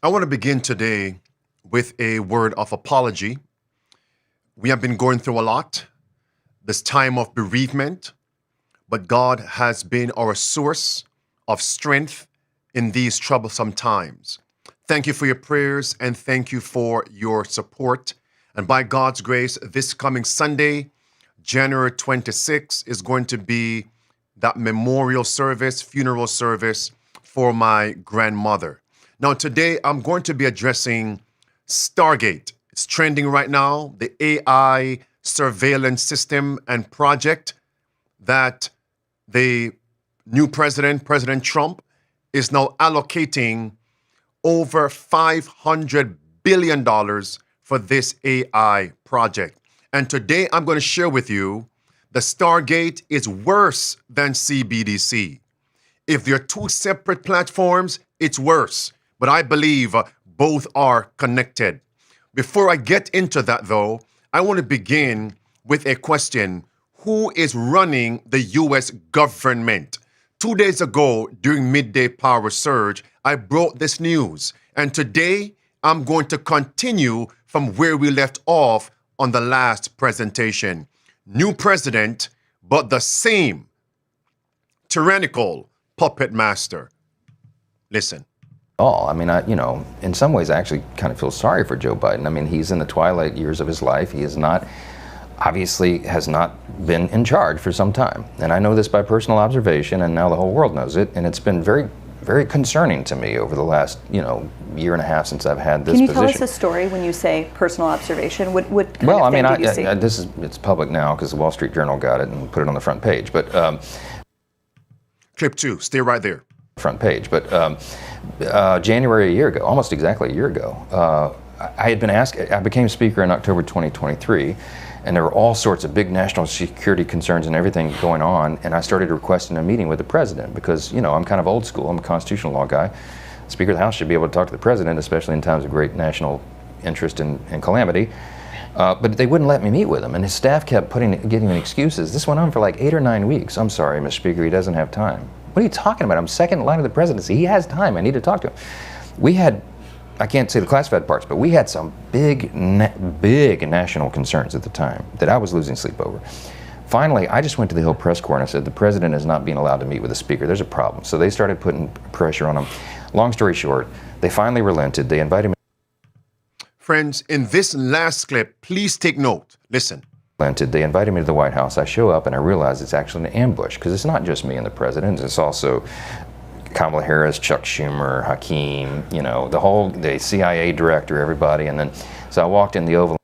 I want to begin today with a word of apology. We have been going through a lot, this time of bereavement, but God has been our source of strength in these troublesome times. Thank you for your prayers and thank you for your support. And by God's grace, this coming Sunday, January 26th, is going to be that memorial service, funeral service for my grandmother. Now, today I'm going to be addressing Stargate. It's trending right now, the AI surveillance system and project that the new president, President Trump, is now allocating over $500 billion for this AI project. And today I'm going to share with you the Stargate is worse than CBDC. If they're two separate platforms, it's worse. But I believe both are connected. Before I get into that, though, I want to begin with a question. Who is running the U.S. government? 2 days ago, during Midday Power Surge, I brought this news. And today, I'm going to continue from where we left off on the last presentation. New president, but the same tyrannical puppet master. Listen. I mean, in some ways, I actually kind of feel sorry for Joe Biden. I mean, he's in the twilight years of his life. He is not, obviously, has not been in charge for some time. And I know this by personal observation, and now the whole world knows it. And it's been very, very concerning to me over the last, year and a half since I've had this position. Can you tell us a story when you say personal observation? What kind of thing did you see? It's public now because the Wall Street Journal got it and put it on the front page. But Clip 2, stay right there. Front page. But January a year ago, almost exactly a year ago, I had been asked, I became speaker in October 2023, and there were all sorts of big national security concerns and everything going on, and I started requesting a meeting with the president because, I'm kind of old school. I'm a constitutional law guy. Speaker of the House should be able to talk to the president, especially in times of great national interest and calamity. But they wouldn't let me meet with him, and his staff kept giving me excuses. This went on for like 8 or 9 weeks. I'm sorry, Mr. Speaker, he doesn't have time. What are you talking about? I'm second in line of the presidency. He has time. I need to talk to him. We had, I can't say the classified parts, but we had some big national concerns at the time that I was losing sleep over. Finally, I just went to the Hill Press Corps and I said, the president is not being allowed to meet with the speaker. There's a problem. So they started putting pressure on him. Long story short, they finally relented. They invited me. Friends, in this last clip, please take note. Listen. They invited me to the White House. I show up and I realize it's actually an ambush because it's not just me and the president. It's also Kamala Harris, Chuck Schumer, Hakeem, the CIA director, everybody. And then, so I walked in the Oval.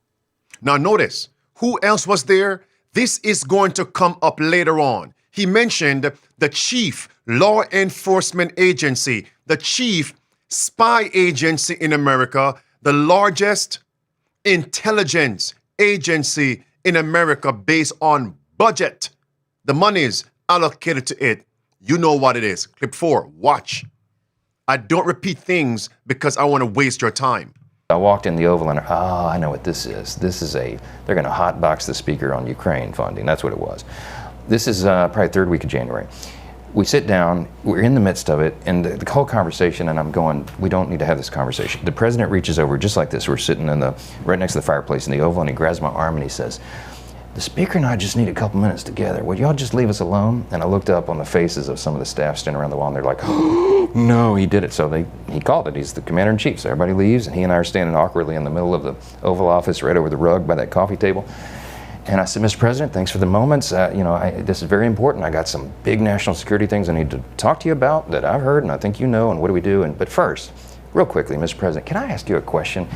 Now notice, who else was there? This is going to come up later on. He mentioned the chief law enforcement agency, the chief spy agency in America, the largest intelligence agency in America based on budget. The monies allocated to it. You know what it is. Clip 4, watch. I don't repeat things because I want to waste your time. I walked in the Oval and, I know what this is. They're going to hotbox the speaker on Ukraine funding. That's what it was. This is probably third week of January. We sit down, we're in the midst of it, and the whole conversation, and I'm going, we don't need to have this conversation. The president reaches over just like this. We're sitting right next to the fireplace in the Oval, and he grabs my arm and he says, the speaker and I just need a couple minutes together. Would y'all just leave us alone? And I looked up on the faces of some of the staff standing around the wall, and they're like, oh, no, he did it. So he called it. He's the commander-in-chief. So everybody leaves, and he and I are standing awkwardly in the middle of the Oval Office, right over the rug by that coffee table. And I said, Mr. President, thanks for the moments. This is very important. I got some big national security things I need to talk to you about that I've heard, and I think you know, and what do we do? But first, real quickly, Mr. President, can I ask you a question?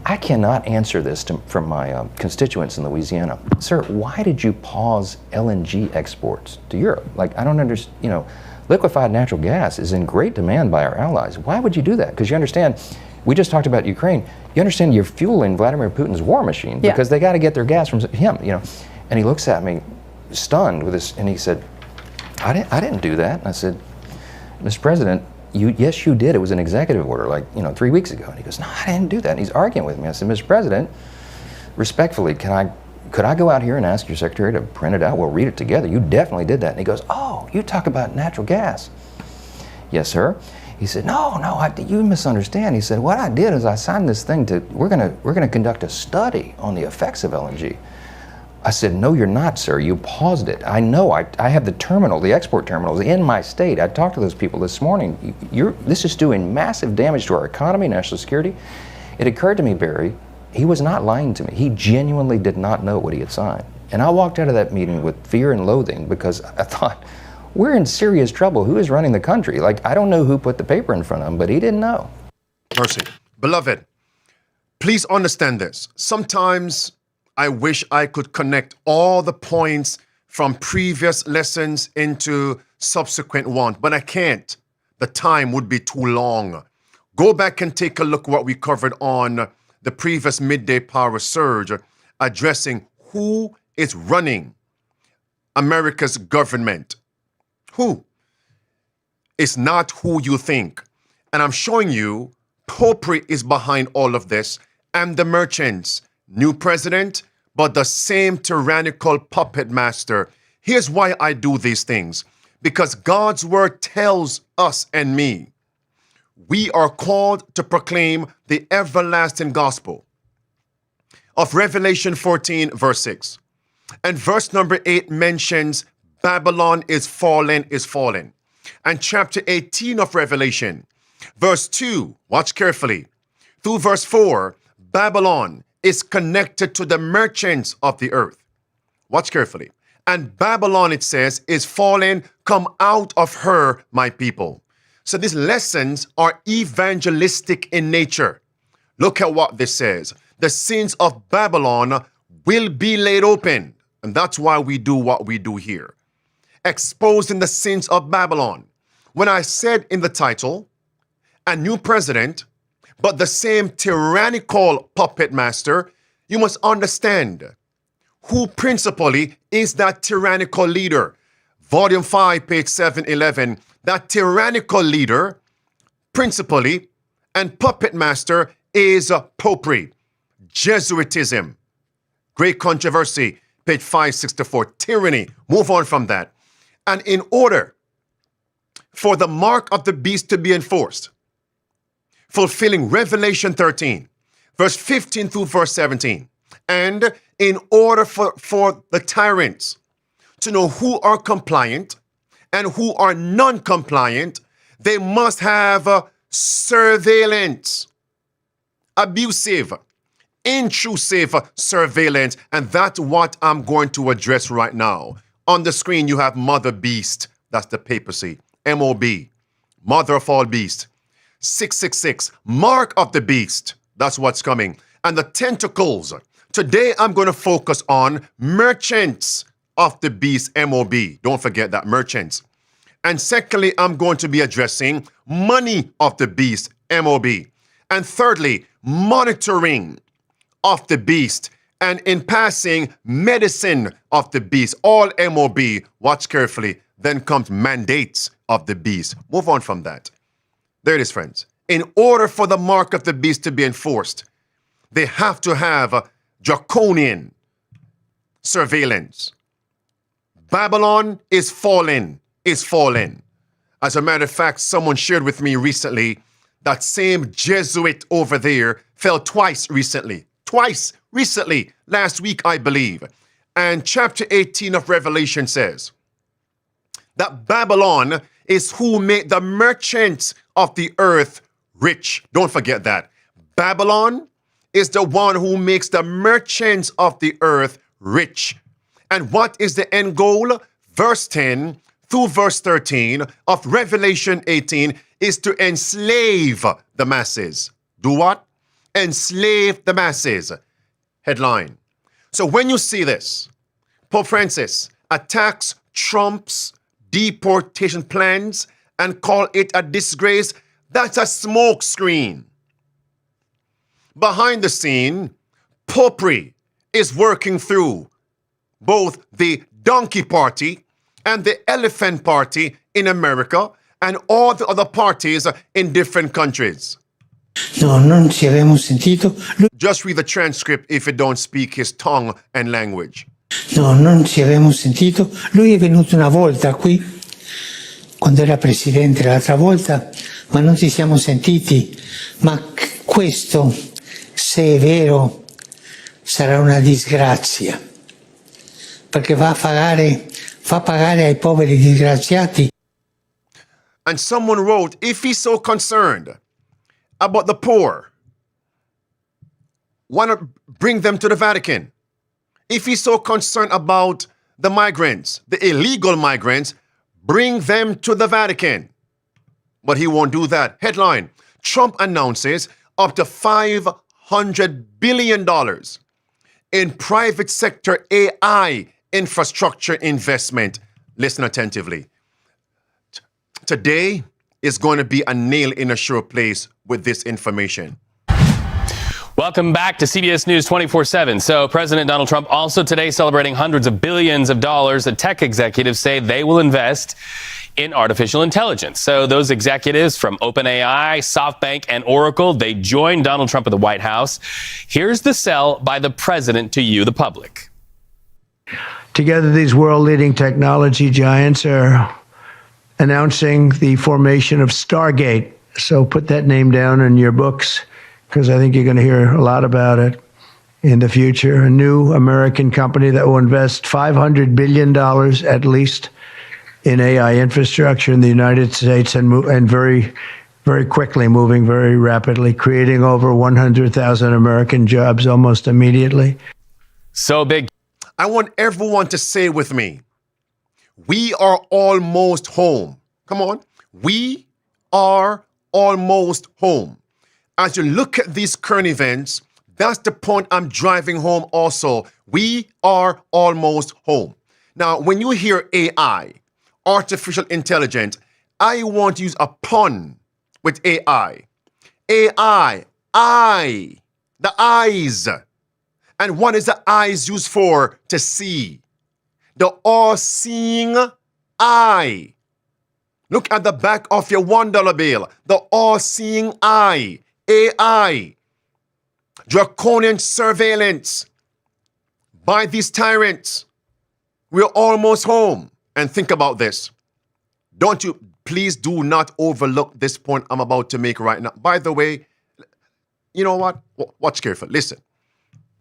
I cannot answer this from my constituents in Louisiana. Sir, why did you pause LNG exports to Europe? Like, I don't understand, liquefied natural gas is in great demand by our allies. Why would you do that? Because you understand, we just talked about Ukraine. You understand you're fueling Vladimir Putin's war machine because they got to get their gas from him, And he looks at me stunned with this, and he said, I didn't do that. And I said, Mr. President, yes, you did. It was an executive order 3 weeks ago. And he goes, no, I didn't do that. And he's arguing with me. I said, Mr. President, respectfully, could I go out here and ask your secretary to print it out? We'll read it together. You definitely did that. And he goes, oh, you talk about natural gas. Yes, sir. He said, no, you misunderstand. He said, what I did is I signed this thing we're gonna conduct a study on the effects of LNG. I said, no, you're not, sir. You paused it. I know. I have the export terminals in my state. I talked to those people this morning. This is doing massive damage to our economy, national security. It occurred to me, Barry, he was not lying to me. He genuinely did not know what he had signed. And I walked out of that meeting with fear and loathing because I thought, we're in serious trouble. Who is running the country? Like, I don't know who put the paper in front of him, but he didn't know. Mercy. Beloved, please understand this. Sometimes I wish I could connect all the points from previous lessons into subsequent one, but I can't. The time would be too long. Go back and take a look what we covered on the previous Midday Power Surge, addressing who is running America's government. Who? It's not who you think. And I'm showing you popery is behind all of this and the merchants. New president, but the same tyrannical puppet master. Here's why I do these things. Because God's word tells us and me, we are called to proclaim the everlasting gospel of Revelation 14, verse 6. And verse number 8 mentions Babylon is fallen, is fallen. And chapter 18 of Revelation, verse 2, watch carefully, through verse 4, Babylon is connected to the merchants of the earth. Watch carefully. And Babylon, it says, is fallen, come out of her, my people. So these lessons are evangelistic in nature. Look at what this says. The sins of Babylon will be laid open. And that's why we do what we do here. Exposing the sins of Babylon. When I said in the title, a new president, but the same tyrannical puppet master, you must understand who principally is that tyrannical leader. Volume 5, page 711, that tyrannical leader, principally, and puppet master is popery, Jesuitism. Great controversy, page 564, tyranny. Move on from that. And in order for the mark of the beast to be enforced, fulfilling Revelation 13, verse 15 through verse 17, and in order for the tyrants to know who are compliant and who are non-compliant, they must have surveillance, abusive, intrusive surveillance, and that's what I'm going to address right now. On the screen, you have Mother Beast. That's the papacy. MOB. Mother of all beasts. 666. Mark of the beast. That's what's coming. And the tentacles. Today, I'm going to focus on merchants of the beast. MOB. Don't forget that. Merchants. And secondly, I'm going to be addressing money of the beast. MOB. And thirdly, monitoring of the beast. And in passing, medicine of the beast, all MOB, watch carefully. Then comes mandates of the beast. Move on from that. There it is, friends. In order for the mark of the beast to be enforced, they have to have Draconian surveillance. Babylon is fallen, is fallen. As a matter of fact, someone shared with me recently that same Jesuit over there fell twice recently. Twice recently, last week, I believe. And chapter 18 of Revelation says that Babylon is who made the merchants of the earth rich. Don't forget that. Babylon is the one who makes the merchants of the earth rich. And what is the end goal? Verse 10 through verse 13 of Revelation 18 is to enslave the masses. Do what? Enslave the masses. Headline. So when you see this, Pope Francis attacks Trump's deportation plans and call it a disgrace, that's a smoke screen. Behind the scene, popery is working through both the donkey party and the elephant party in America and all the other parties in different countries. No, non ci avevamo sentito. Just read the transcript if you don't speak his tongue and language. No, non ci avevamo sentito. Lui è venuto una volta qui, quando era presidente l'altra volta, ma non ci siamo sentiti, ma questo, se è vero, sarà una disgrazia, perché fa pagare ai poveri disgraziati. And someone wrote, if he's so concerned about the poor, why not bring them to the Vatican? If he's so concerned about the migrants, the illegal migrants, bring them to the Vatican. But he won't do that. Headline, Trump announces up to $500 billion in private sector AI infrastructure investment. Listen attentively. Today is going to be a nail in a sure place with this information. Welcome back to CBS News 24/7. So President Donald Trump also today celebrating hundreds of billions of dollars that tech executives say they will invest in artificial intelligence. So those executives from OpenAI, SoftBank, and Oracle, they joined Donald Trump at the White House. Here's the sell by the president to you, the public. Together, these world-leading technology giants are announcing the formation of Stargate. So put that name down in your books, because I think you're going to hear a lot about it in the future. A new American company that will invest $500 billion at least in AI infrastructure in the United States and very, very quickly, moving very rapidly, creating over 100,000 American jobs almost immediately. So big. I want everyone to say with me, we are almost home. Come on. We are almost home. As you look at these current events, that's the point I'm driving home also. We are almost home. Now, when you hear AI, artificial intelligence, I want to use a pun with AI. AI, the eyes. And what is the eyes used for? To see. The all-seeing eye. Look at the back of your $1 bill. The all-seeing eye. AI. Draconian surveillance by these tyrants. We're almost home. And think about this. Please do not overlook this point I'm about to make right now. By the way, you know what? Watch carefully. Listen.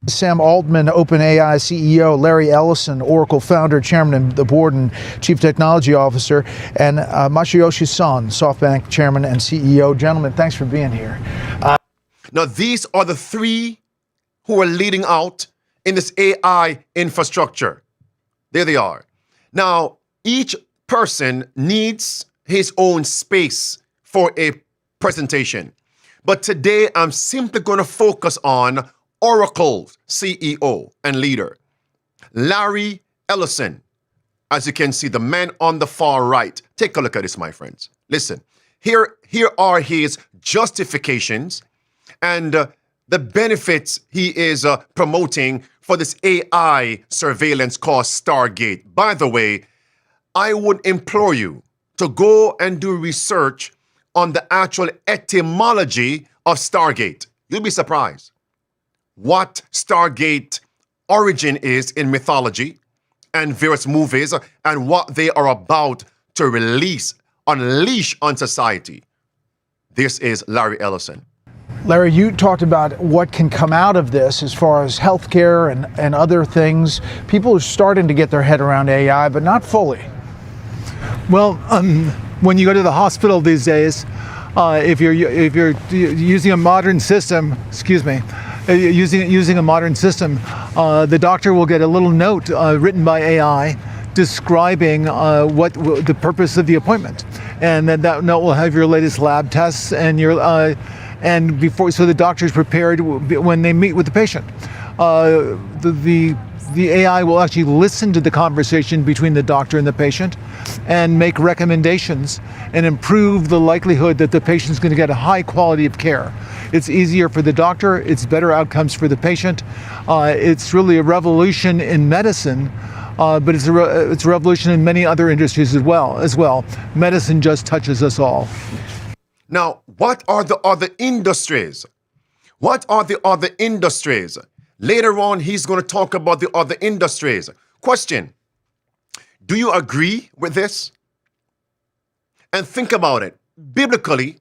Sam Altman, OpenAI CEO, Larry Ellison, Oracle founder, chairman of the board and chief technology officer, and Masayoshi Son, SoftBank chairman and CEO. Gentlemen, thanks for being here. Now, these are the three who are leading out in this AI infrastructure. There they are. Now, each person needs his own space for a presentation. But today, I'm simply going to focus on Oracle's CEO and leader, Larry Ellison. As you can see, the man on the far right. Take a look at this, my friends. Listen, here are his justifications and the benefits he is promoting for this AI surveillance called Stargate. By the way, I would implore you to go and do research on the actual etymology of Stargate. You'll be surprised what Stargate origin is in mythology and various movies and what they are about to unleash on society. This is Larry Ellison. Larry, you talked about what can come out of this as far as healthcare and other things. People are starting to get their head around AI, but not fully. Well, when you go to the hospital these days, if you're using a modern system, using a modern system, the doctor will get a little note written by AI describing what the purpose of the appointment, and then that note will have your latest lab tests and your and before, so the doctor is prepared when they meet with the patient. The AI will actually listen to the conversation between the doctor and the patient and make recommendations and improve the likelihood that the patient is going to get a high quality of care. It's easier for the doctor, it's better outcomes for the patient. It's really a revolution in medicine, but it's a revolution in many other industries as well. Medicine just touches us all. Now, what are the other industries? What are the other industries? Later on, he's going to talk about the other industries. Question, do you agree with this? And think about it. Biblically,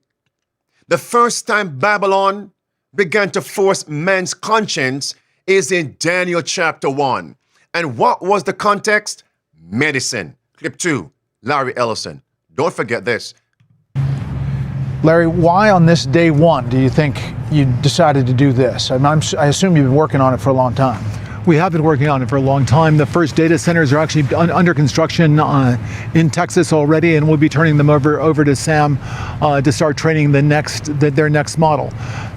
The first time Babylon began to force man's conscience is in Daniel chapter 1. And what was the context? Medicine. Clip 2, Larry Ellison. Don't forget this. Larry, why on this day one do you think you decided to do this? I assume you've been working on it for a long time. We have been working on it for a long time. The first data centers are actually under construction in Texas already, and we'll be turning them over to Sam to start training their next model.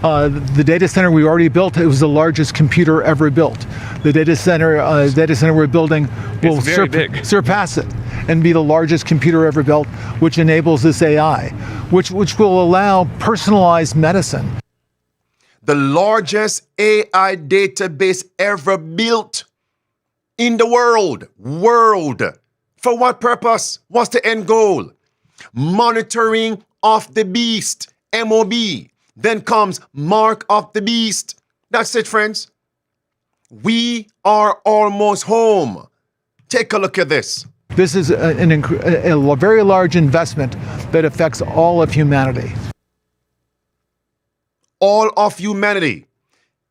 The data center we already built, it was the largest computer ever built. The data center we're building will surpass it and be the largest computer ever built, which enables this AI, which will allow personalized medicine. The largest AI database ever built in the world. For what purpose? What's the end goal? Monitoring of the beast, MOB. Then comes mark of the beast. That's it, friends. We are almost home. Take a look at this. This is a very large investment that affects all of humanity. All of humanity.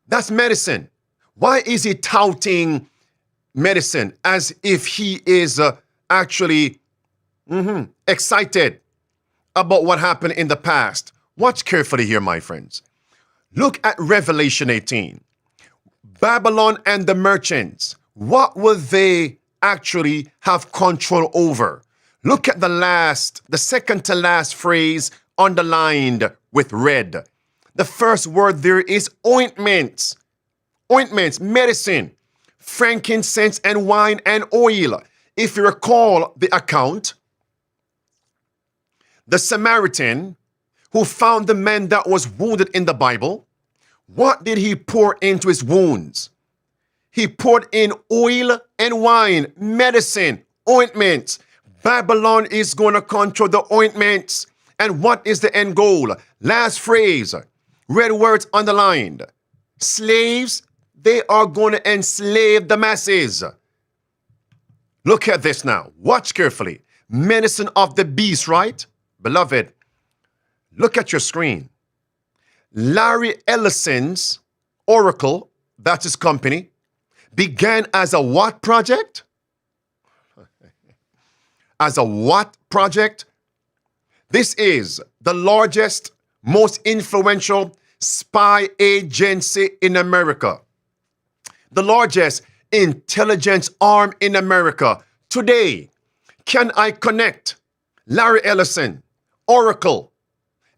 That's medicine. Why is he touting medicine as if he is actually excited about what happened in the past? Watch carefully here, my friends. Look at Revelation 18. Babylon and the merchants. What will they actually have control over? Look at the second to last phrase underlined with red. The first word there is ointments. Ointments, medicine, frankincense and wine and oil. If you recall the account, the Samaritan who found the man that was wounded in the Bible, what did he pour into his wounds? He poured in oil and wine, medicine, ointments. Babylon is going to control the ointments. And what is the end goal? Last phrase. Red words underlined. Slaves, they are going to enslave the masses. Look at this now. Watch carefully. Medicine of the beast, right? Beloved, look at your screen. Larry Ellison's Oracle, that's his company, began as a what project? As a what project? This is the largest, most influential spy agency in America. The largest intelligence arm in America. Today, can I connect Larry Ellison, Oracle,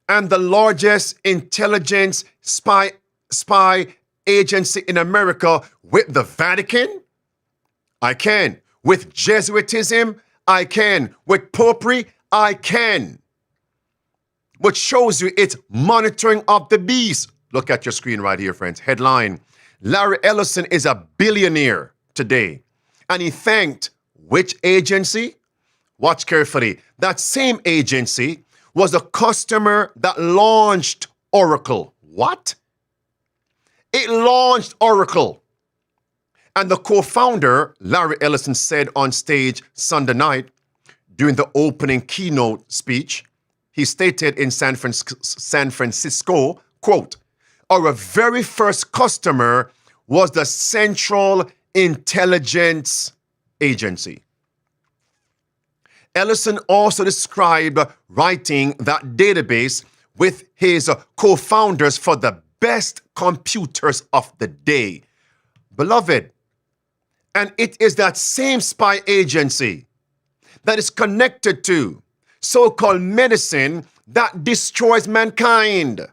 and the largest intelligence spy agency in America with the Vatican? I can. With Jesuitism? I can. With popery? I can. Which shows you it's monitoring of the beast. Look at your screen right here, friends. Headline, Larry Ellison is a billionaire today. And he thanked which agency? Watch carefully. That same agency was a customer that launched Oracle. What? It launched Oracle. And the co-founder, Larry Ellison, said on stage Sunday night during the opening keynote speech, he stated in San Francisco, quote, our very first customer was the Central Intelligence Agency. Ellison also described writing that database with his co-founders for the best computers of the day. Beloved, and it is that same spy agency that is connected to so-called medicine that destroys mankind.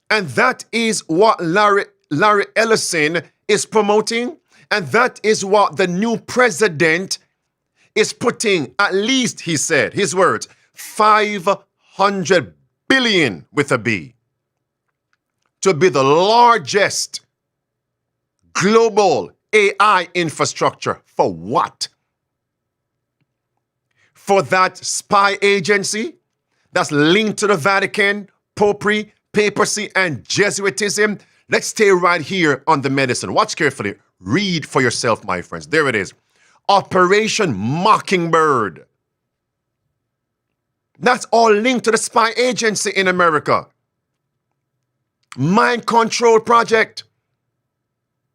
And that is what Larry Ellison is promoting, and that is what the new president is putting, at least, he said, his words, 500 billion with a B, to be the largest global AI infrastructure. For what? For that spy agency that's linked to the Vatican, popery, papacy, and Jesuitism. Let's stay right here on the medicine. Watch carefully. Read for yourself, my friends. There it is. Operation Mockingbird. That's all linked to the spy agency in America. Mind control project.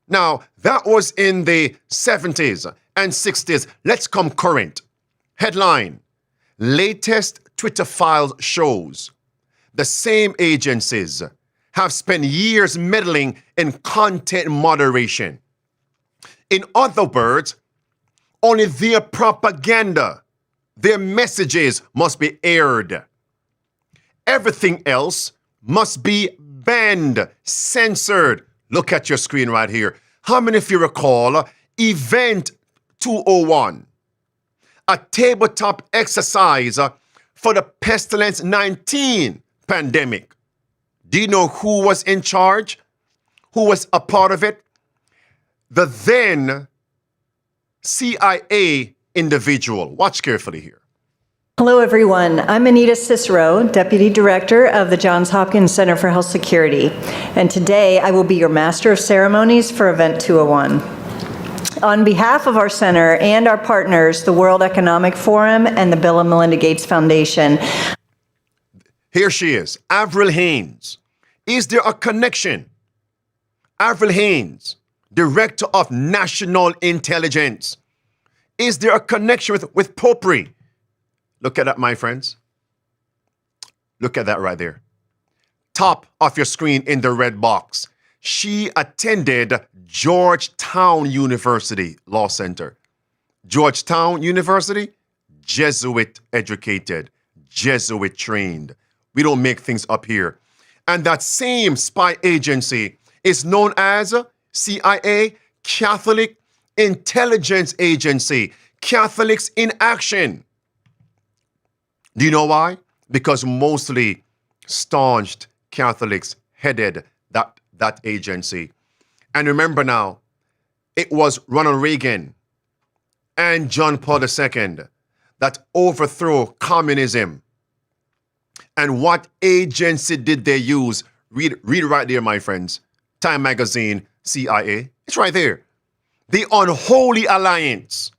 Now, that was in the 70s and 60s. Let's come current. Headline: latest Twitter files shows the same agencies have spent years meddling in content moderation. In other words, only their propaganda, their messages must be aired. Everything else must be banned, censored. Look at your screen right here. How many of you recall Event 201? A tabletop exercise for the Pestilence 19 pandemic. Do you know who was in charge? Who was a part of it? The then CIA individual. Watch carefully here. Hello, everyone. I'm Anita Cicero, Deputy Director of the Johns Hopkins Center for Health Security, and today I will be your Master of Ceremonies for Event 201. On behalf of our center and our partners, the World Economic Forum and the Bill and Melinda Gates Foundation. Here she is, Avril Haines. Is there a connection? Avril Haines, Director of National Intelligence. Is there a connection with Popery? Look at that, my friends. Look at that right there. Top of your screen in the red box. She attended Georgetown University Law Center. Georgetown University, Jesuit educated, Jesuit trained. We don't make things up here. And that same spy agency is known as CIA, Catholic Intelligence Agency, Catholics in Action. Do you know why? Because mostly staunched Catholics headed that agency. And remember now, it was Ronald Reagan and John Paul II that overthrew communism. And what agency did they use? Read right there, my friends. Time Magazine, CIA. It's right there. The Unholy Alliance.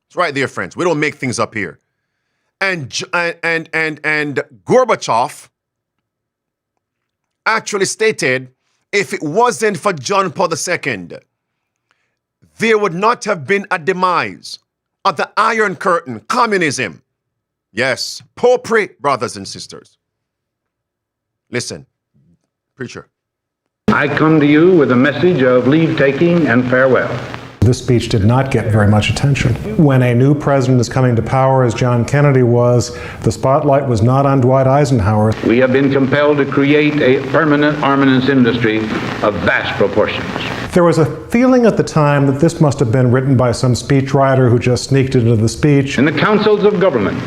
It's right there, friends. We don't make things up here. And Gorbachev actually stated, if it wasn't for John Paul II, there would not have been a demise of the Iron Curtain, communism. Yes, Popery, brothers and sisters. Listen, preacher. I come to you with a message of leave-taking and farewell. This speech did not get very much attention. When a new president is coming to power, as John Kennedy was, the spotlight was not on Dwight Eisenhower. We have been compelled to create a permanent armaments industry of vast proportions. There was a feeling at the time that this must have been written by some speechwriter who just sneaked into the speech. In the councils of government,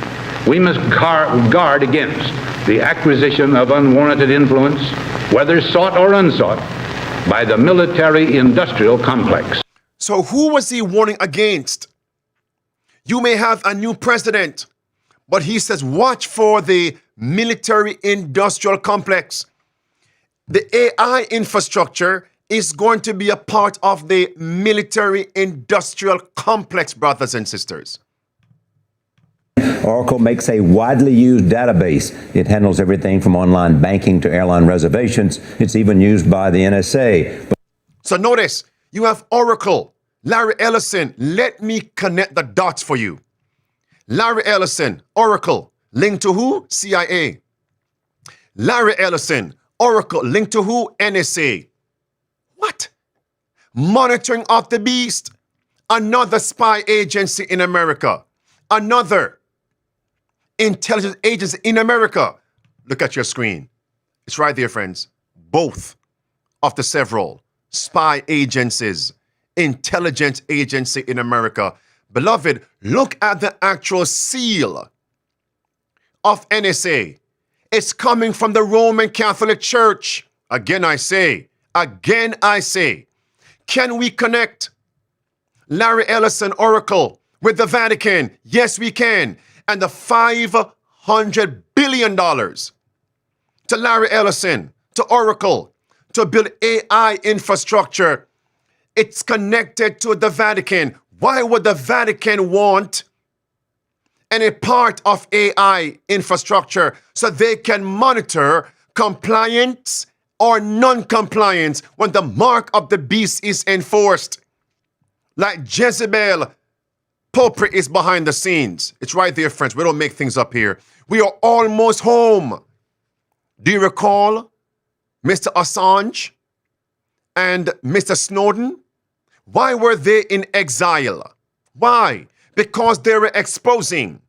we must guard against the acquisition of unwarranted influence, whether sought or unsought, by the military-industrial complex. So who was he warning against? You may have a new president, but he says, watch for the military-industrial complex. The AI infrastructure is going to be a part of the military-industrial complex, brothers and sisters. Oracle makes a widely used database. It handles everything from online banking to airline reservations. It's even used by the NSA. So notice, you have Oracle. Larry Ellison, let me connect the dots for you. Larry Ellison, Oracle, linked to who? CIA. Larry Ellison, Oracle, linked to who? NSA. What? Monitoring of the beast. Another spy agency in America. Another intelligence agency in America. Look at your screen. It's right there, friends. Both of the several spy agencies, intelligence agency in America. Beloved, look at the actual seal of NSA. It's coming from the Roman Catholic Church. Again, I say, can we connect Larry Ellison Oracle with the Vatican? Yes, we can. And the $500 billion to Larry Ellison, to Oracle, to build AI infrastructure. It's connected to the Vatican. Why would the Vatican want and a part of AI infrastructure so they can monitor compliance or non-compliance when the mark of the beast is enforced. Like Jezebel, Popery is behind the scenes. It's right there, friends. We don't make things up here. We are almost home. Do you recall Mr. Assange and Mr. Snowden? Why were they in exile? Why? Because they were exposing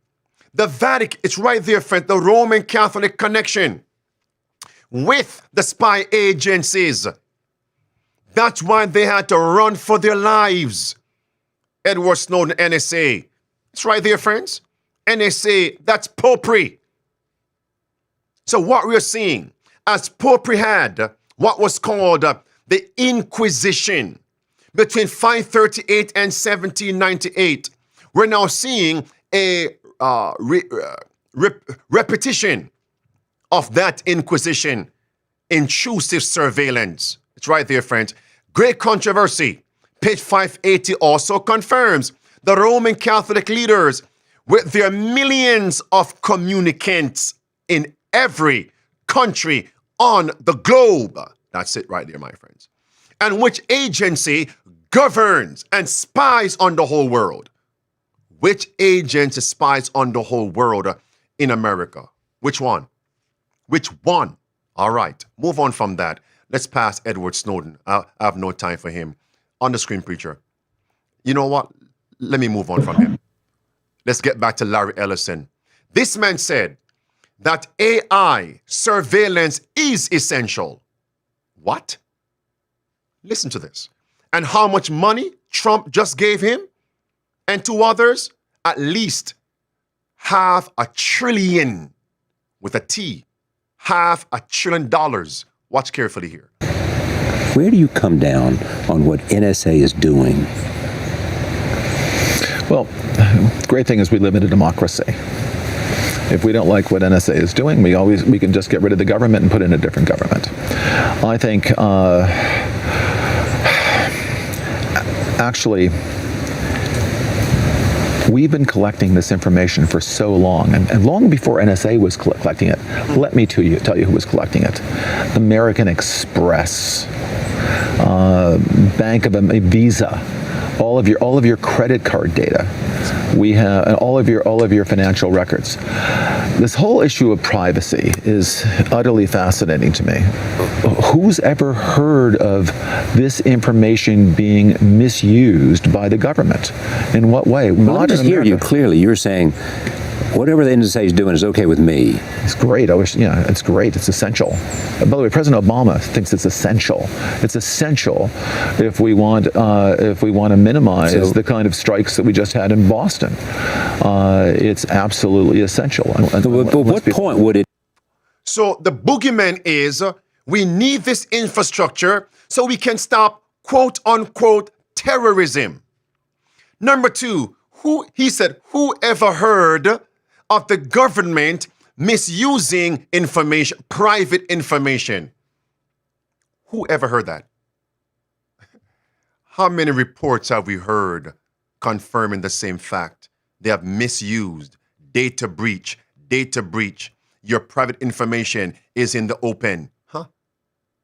the Vatican. It's right there, friend. The Roman Catholic connection with the spy agencies. That's why they had to run for their lives. Edward Snowden, NSA. It's right there, friends. NSA, that's Popery. So what we're seeing, as Popery had what was called the Inquisition between 538 and 1798, we're now seeing a repetition of that Inquisition, intrusive surveillance. It's right there, friends. Great controversy. Page 580 also confirms the Roman Catholic leaders with their millions of communicants in every country on the globe. That's it right there, my friends. And which agency governs and spies on the whole world? Which agency spies on the whole world in America? Which one? Which one? All right, move on from that. Let's pass Edward Snowden. I have no time for him. On the screen, preacher. You know what? Let me move on from him. Let's get back to Larry Ellison. This man said that AI surveillance is essential. What? Listen to this. And how much money Trump just gave him and to others? At least $500 billion with a T. $500 billion. Watch carefully here. Where do you come down on what NSA is doing? Well, the great thing is we live in a democracy. If we don't like what NSA is doing, we can just get rid of the government and put in a different government. I think actually we've been collecting this information for so long, and long before NSA was collecting it. Let me tell you who was collecting it. American Express, Bank of Visa, all of your credit card data. We have all of your financial records. This whole issue of privacy is utterly fascinating to me. Who's ever heard of this information being misused by the government? In what way? Well, I just hear you clearly. You're saying whatever the NSA is doing is okay with me. It's great. It's great. It's essential. By the way, President Obama thinks it's essential. It's essential if we want to minimize the kind of strikes that we just had in Boston. It's absolutely essential. But what point would it? So the boogeyman is we need this infrastructure so we can stop quote unquote terrorism. Number two, who ever heard of the government misusing information, private information? Who ever heard that? How many reports have we heard confirming the same fact? They have misused, data breach. Your private information is in the open. Huh?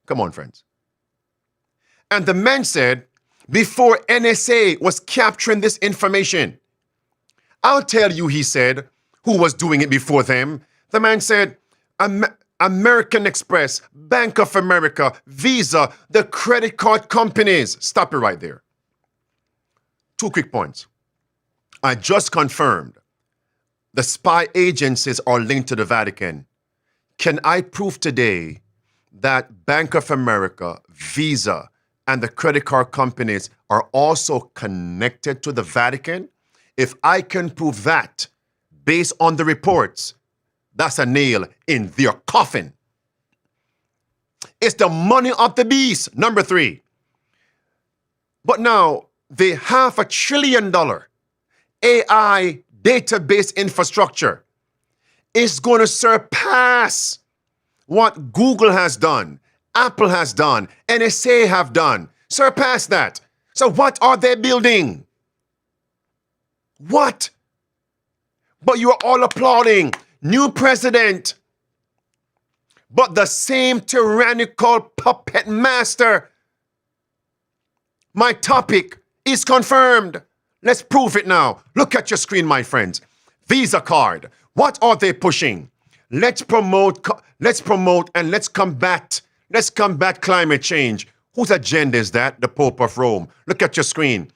Come on, friends. And the man said, before NSA was capturing this information, I'll tell you, he said, who was doing it before them. The man said, American Express, Bank of America, Visa, the credit card companies. Stop it right there. 2 quick points. I just confirmed the spy agencies are linked to the Vatican. Can I prove today that Bank of America, Visa, and the credit card companies are also connected to the Vatican? If I can prove that, based on the reports, that's a nail in their coffin. It's the money of the beast, number 3. But now, the $500 billion AI database infrastructure is going to surpass what Google has done, Apple has done, NSA have done. Surpass that. So what are they building? What? But you are all applauding. New president. But the same tyrannical puppet master. My topic is confirmed. Let's prove it now. Look at your screen, my friends. Visa card. What are they pushing? Let's promote and let's combat climate change. Whose agenda is that? The Pope of Rome. Look at your screen.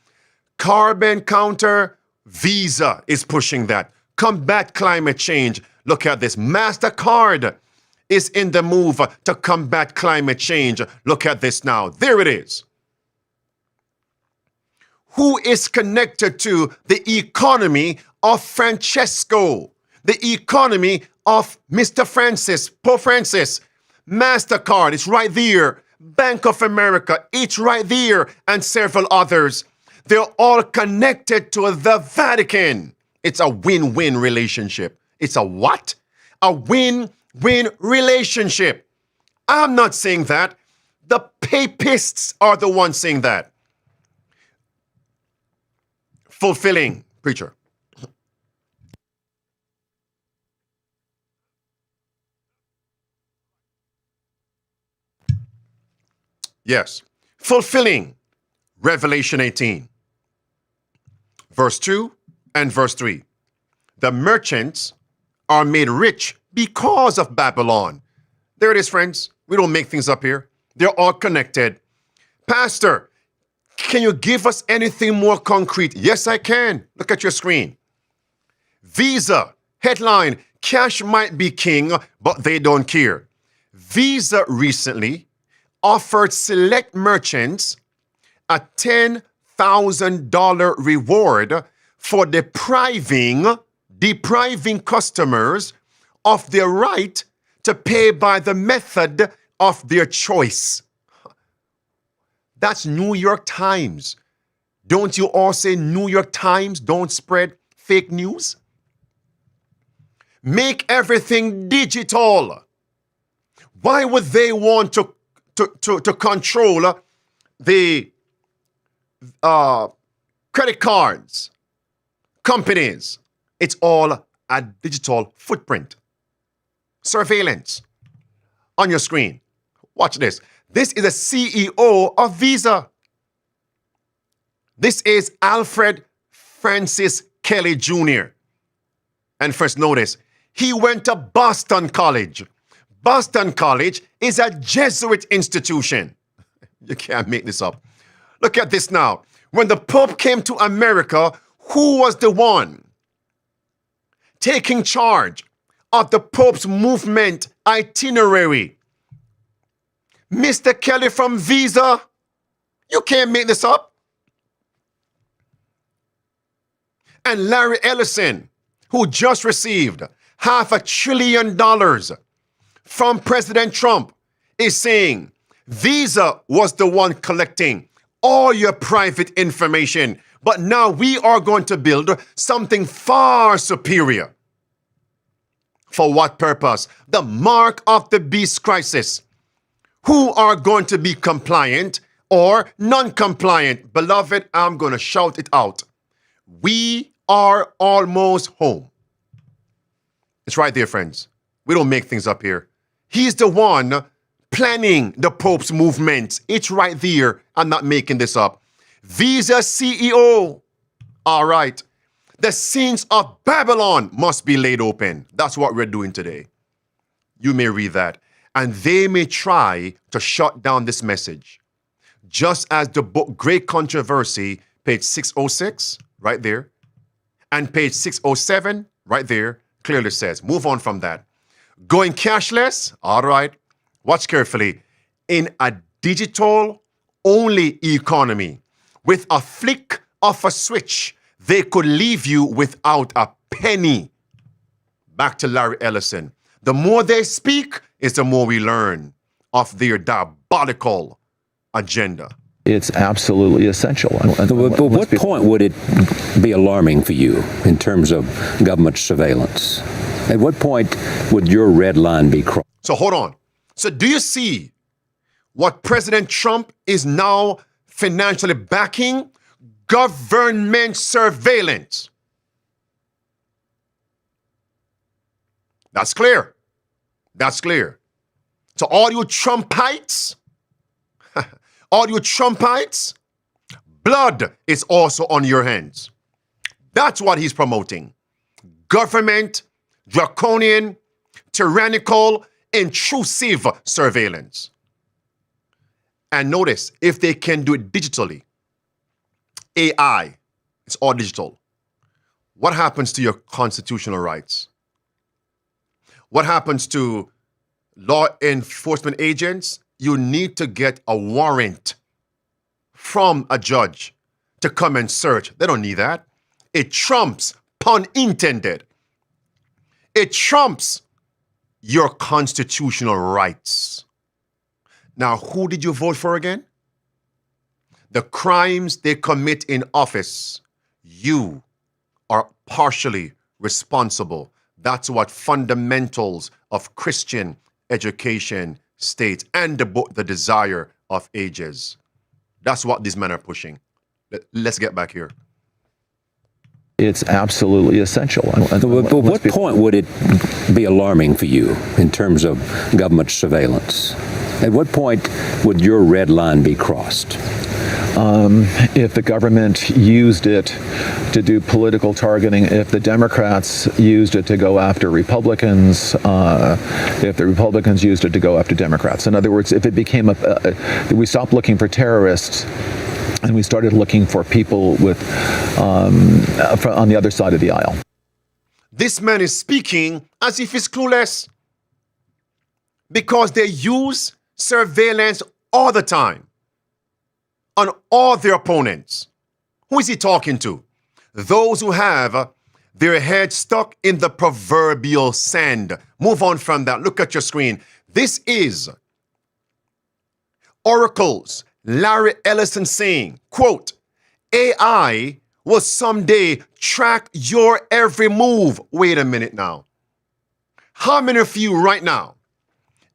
Carbon counter, Visa is pushing that. Combat climate change. Look at this. MasterCard is in the move to combat climate change. Look at this now. There it is. Who is connected to the economy of Francesco, the economy of Mr. Francis, Pope Francis? MasterCard is right there. Bank of America, it's right there, and several others. They're all connected to the Vatican. It's a win-win relationship. It's a what? A win-win relationship. I'm not saying that. The papists are the ones saying that. Fulfilling, preacher. Yes. Fulfilling Revelation 18. Verse 2 and verse 3. The merchants are made rich because of Babylon. There it is, friends. We don't make things up here. They're all connected. Pastor, can you give us anything more concrete? Yes, I can. Look at your screen. Visa, headline, cash might be king, but they don't care. Visa recently offered select merchants a $10,000 reward for depriving customers of their right to pay by the method of their choice. That's New York Times. Don't you all say New York Times don't spread fake news? Make everything digital. Why would they want to control the credit cards, companies? It's all a digital footprint. Surveillance on your screen. Watch this. This is a CEO of Visa. This is Alfred Francis Kelly Jr. And first notice, he went to Boston College. Boston College is a Jesuit institution. You can't make this up. Look at this now. When the Pope came to America, who was the one taking charge of the Pope's movement itinerary? Mr. Kelly from Visa. You can't make this up. And Larry Ellison, who just received $500 billion from President Trump, is saying Visa was the one collecting all your private information, but now we are going to build something far superior. For what purpose? The mark of the beast crisis. Who are going to be compliant or non-compliant? Beloved, I'm going to shout it out. We are almost home. It's right there, friends. We don't make things up here. He's the one planning the Pope's movements. It's right there. I'm not making this up. Visa CEO. All right. The sins of Babylon must be laid open. That's what we're doing today. You may read that. And they may try to shut down this message. Just as the book Great Controversy, page 606, right there, and page 607, right there, clearly says. Move on from that. Going cashless, all right, watch carefully. In a digital-only economy, with a flick of a switch, they could leave you without a penny. Back to Larry Ellison. The more they speak is the more we learn of their diabolical agenda. It's absolutely essential. But what point would it be alarming for you in terms of government surveillance? At what point would your red line be crossed? So hold on. So do you see what President Trump is now financially backing? Government surveillance. That's clear. That's clear. So all you Trumpites, blood is also on your hands. That's what he's promoting. Government, draconian, tyrannical, intrusive surveillance. And notice, if they can do it digitally, AI, it's all digital. What happens to your constitutional rights? What happens to law enforcement agents? You need to get a warrant from a judge to come and search. They don't need that. It trumps, pun intended. It trumps your constitutional rights. Now, who did you vote for again? The crimes they commit in office, you are partially responsible. That's what fundamentals of Christian education states, and the desire of ages. That's what these men are pushing. Let's get back here. It's absolutely essential. But what point would it be alarming for you in terms of government surveillance? At what point would your red line be crossed? If the government used it to do political targeting, if the Democrats used it to go after Republicans, if the Republicans used it to go after Democrats. In other words, if it became we stopped looking for terrorists and we started looking for people with on the other side of the aisle. This man is speaking as if he's clueless, because they use surveillance all the time on all their opponents. Who is he talking to? Those who have their head stuck in the proverbial sand. Move on from that. Look at your screen. This is Oracle's Larry Ellison saying, quote, AI will someday track your every move. Wait a minute now. How many of you right now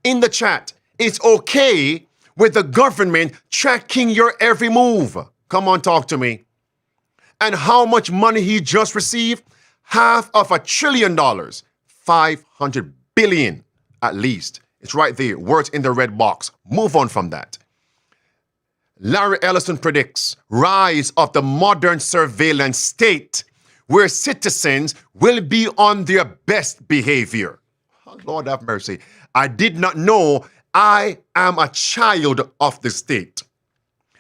in the chat, it's okay with the government tracking your every move? Come on, talk to me. And how much money he just received? $500 billion, 500 billion at least. It's right there, words in the red box. Move on from that. Larry Ellison predicts rise of the modern surveillance state where citizens will be on their best behavior. Oh, Lord have mercy. I did not know I am a child of the state.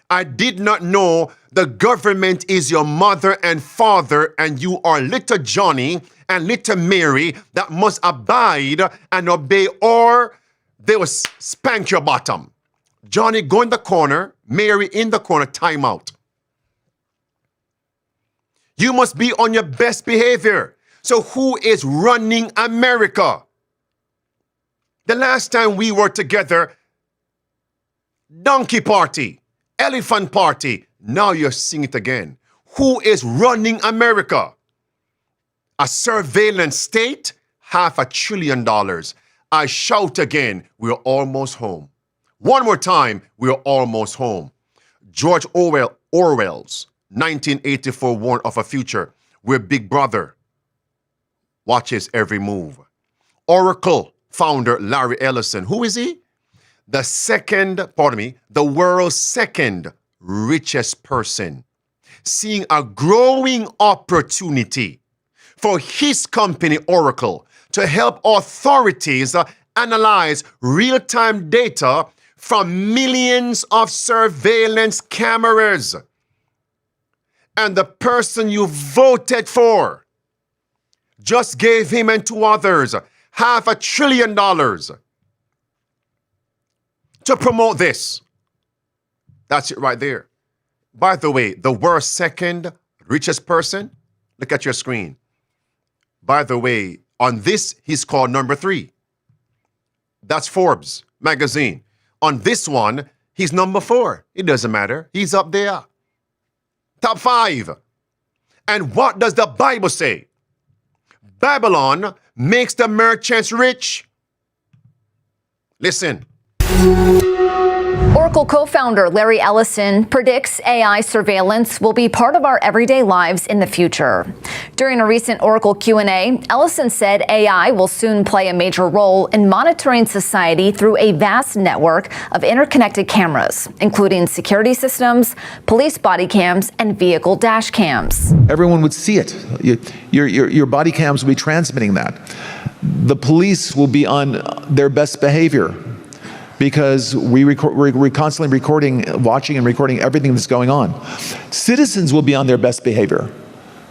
I did not know the government is your mother and father, and you are little Johnny and little Mary that must abide and obey, or they will spank your bottom. Johnny, go in the corner. Mary, in the corner. Time out. You must be on your best behavior. So who is running America? The last time we were together, donkey party, elephant party. Now you're seeing it again. Who is running America? A surveillance state? $500 billion. I shout again, we're almost home. One more time, we're almost home. George Orwell's 1984 warned of a future where Big Brother watches every move. Oracle founder Larry Ellison, who is he? The world's second richest person, seeing a growing opportunity for his company Oracle to help authorities analyze real-time data from millions of surveillance cameras. And the person you voted for just gave him and two others $500 billion to promote this. That's it right there. By the way, the world's second richest person, look at your screen. By the way, on this, he's called number 3. That's Forbes magazine. On this one, he's number 4. It doesn't matter. He's up there. Top 5. And what does the Bible say? Babylon makes the merchants rich. Listen. Oracle co-founder Larry Ellison predicts AI surveillance will be part of our everyday lives in the future. During a recent Oracle Q&A, Ellison said AI will soon play a major role in monitoring society through a vast network of interconnected cameras, including security systems, police body cams, and vehicle dash cams. Everyone would see it. Your body cams will be transmitting that. The police will be on their best behavior, because we're constantly recording, watching and recording everything that's going on. Citizens will be on their best behavior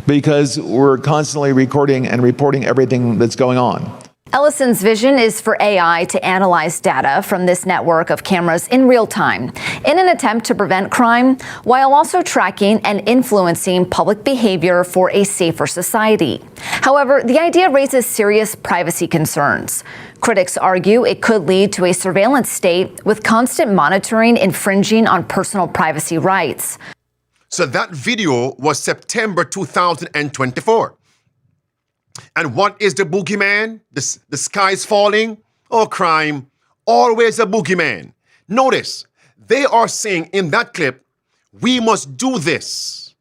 because we're constantly recording and reporting everything that's going on. Ellison's vision is for AI to analyze data from this network of cameras in real time in an attempt to prevent crime while also tracking and influencing public behavior for a safer society. However, the idea raises serious privacy concerns. Critics argue it could lead to a surveillance state with constant monitoring infringing on personal privacy rights. So that video was September 2024. And what is the boogeyman? The sky's falling? Oh, crime. Always a boogeyman. Notice, they are saying in that clip, we must do this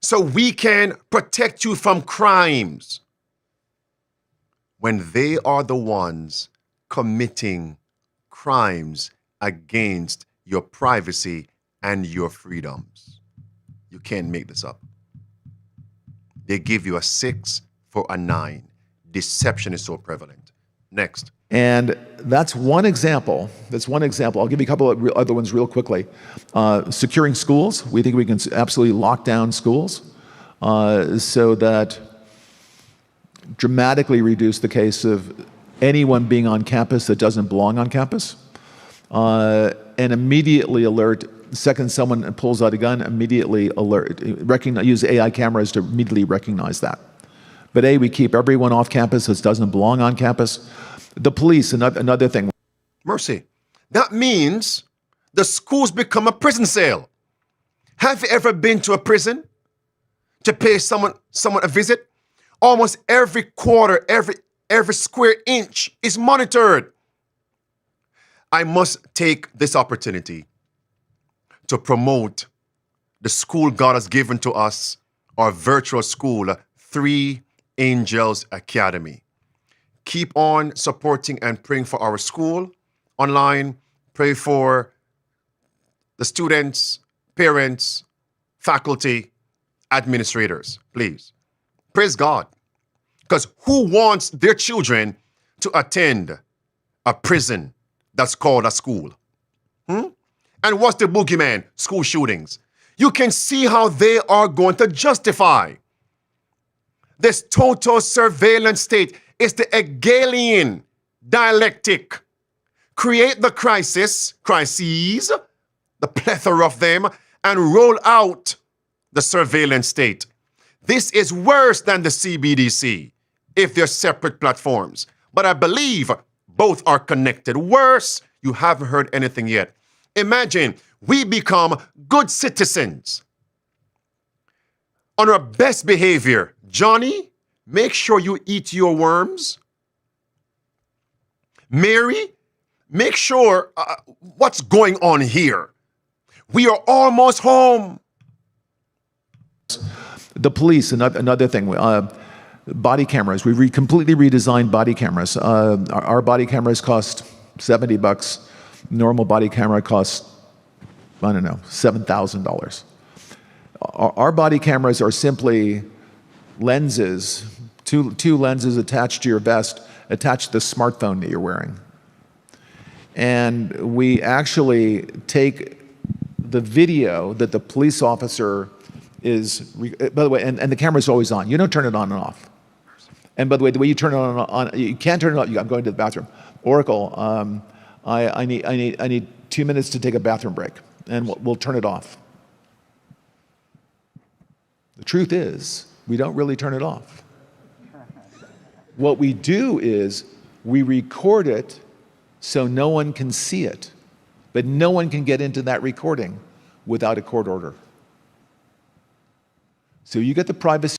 so we can protect you from crimes, when they are the ones committing crimes against your privacy and your freedoms. You can't make this up. They give you a 6 for a 9. Deception is so prevalent. Next. And that's one example. I'll give you a couple of other ones real quickly. Securing schools. We think we can absolutely lock down schools so that dramatically reduce the case of anyone being on campus that doesn't belong on campus. And immediately alert, the second someone pulls out a gun, immediately alert, use AI cameras to immediately recognize that. But A, we keep everyone off campus that doesn't belong on campus. The police, another thing. Mercy. That means the schools become a prison cell. Have you ever been to a prison to pay someone a visit? Almost every quarter, every square inch is monitored. I must take this opportunity to promote the school God has given to us, our virtual school, 3 Angels Academy. Keep on supporting and praying for our school online. Pray for the students, parents, faculty, administrators, please. Praise God. Because who wants their children to attend a prison that's called a school? And what's the boogeyman? School shootings. You can see how they are going to justify this total surveillance state. It's the Hegelian dialectic. Create the crises, the plethora of them, and roll out the surveillance state. This is worse than the CBDC if they're separate platforms. But I believe both are connected. Worse, you haven't heard anything yet. Imagine we become good citizens on our best behavior. Johnny, make sure you eat your worms. Mary, make sure what's going on here. We are almost home. The police, another thing, body cameras. We completely redesigned body cameras. Our body cameras cost $70. Normal body camera costs, I don't know, $7,000. Our body cameras are simply lenses, two lenses attached to your vest, attached to the smartphone that you're wearing. And we actually take the video that the police officer is, by the way, and the camera's always on. You don't turn it on and off. And by the way you turn it on, you can't turn it on. I'm going to the bathroom. Oracle, I need 2 minutes to take a bathroom break, and we'll turn it off. The truth is, we don't really turn it off. What we do is we record it so no one can see it, but no one can get into that recording without a court order. So you get the privacy.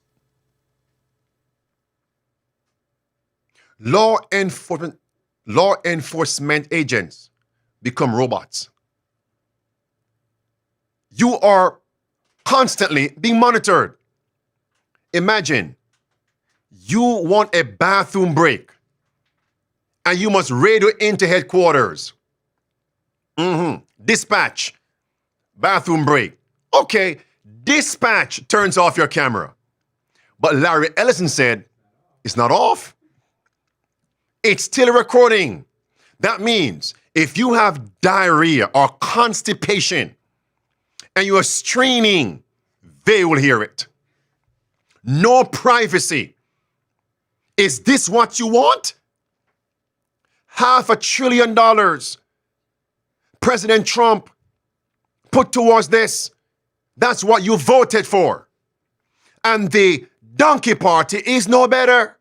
Law enforcement agents become robots. You are constantly being monitored. Imagine you want a bathroom break and you must radio into headquarters. Dispatch, bathroom break. Okay, dispatch turns off your camera. But Larry Ellison said, it's not off. It's still recording. That means if you have diarrhea or constipation and you are straining, they will hear it. No privacy. Is this what you want? $500 billion President Trump put towards this. That's what you voted for. And the donkey party is no better.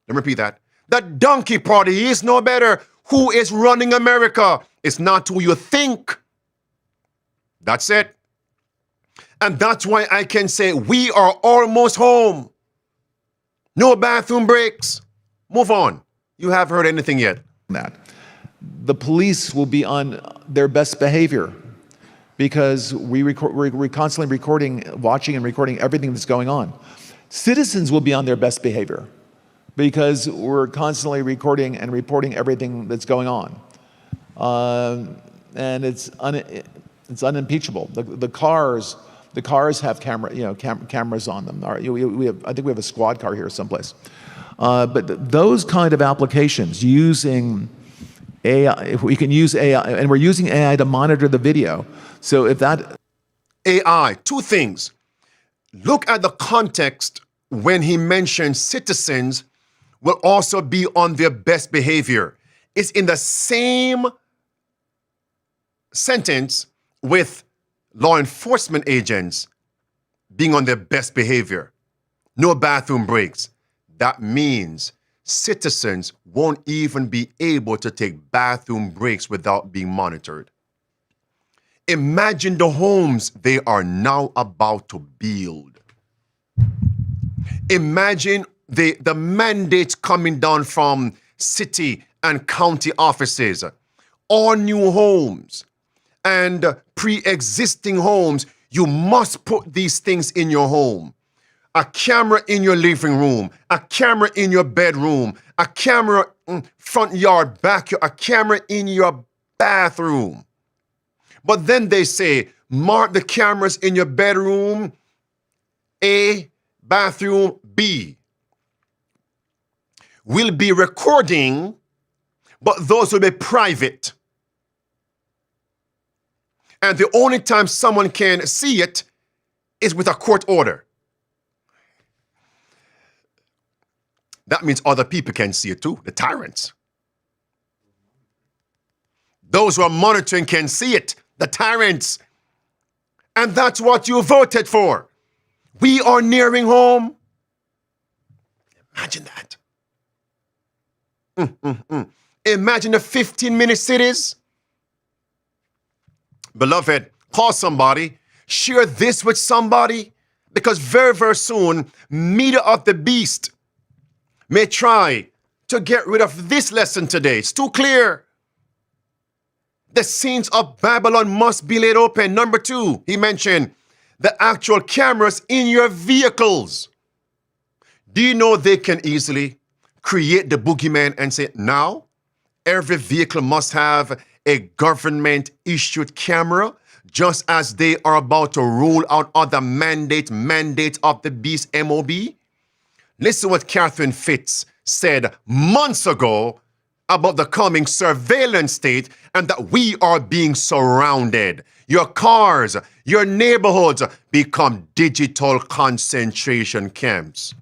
Let me repeat that. The donkey party is no better. Who is running America? It's not who you think. That's it. And that's why I can say we are almost home. No bathroom breaks. Move on. You haven't heard anything yet. That the police will be on their best behavior because we're constantly recording, watching and recording everything that's going on. Citizens will be on their best behavior because we're constantly recording and reporting everything that's going on. And it's unimpeachable. The cars have cameras on them. I think we have a squad car here someplace. But those kind of applications using AI, if we can use AI, and we're using AI to monitor the video. So if that AI, two things. Look at the context when he mentions citizens will also be on their best behavior. It's in the same sentence with law enforcement agents being on their best behavior. No bathroom breaks. That means citizens won't even be able to take bathroom breaks without being monitored. Imagine the homes they are now about to build. Imagine the mandates coming down from city and county offices. All new homes and pre-existing homes, you must put these things in your home. A camera in your living room, a camera in your bedroom, a camera front yard, backyard, a camera in your bathroom. But then they say, mark the cameras in your bedroom, A, bathroom, B. We'll be recording, but those will be private. And the only time someone can see it is with a court order. That means other people can see it too, the tyrants. Those who are monitoring can see it, the tyrants. And that's what you voted for. We are nearing home. Imagine that. Imagine the 15-minute cities. Beloved, call somebody, share this with somebody, because very, very soon, media of the beast may try to get rid of this lesson today. It's too clear. The scenes of Babylon must be laid open. Number 2, he mentioned the actual cameras in your vehicles. Do you know they can easily create the boogeyman and say, now every vehicle must have a government-issued camera, just as they are about to roll out other mandates of the beast MOB? Listen what Catherine Fitz said months ago about the coming surveillance state and that we are being surrounded. Your cars, your neighborhoods become digital concentration camps.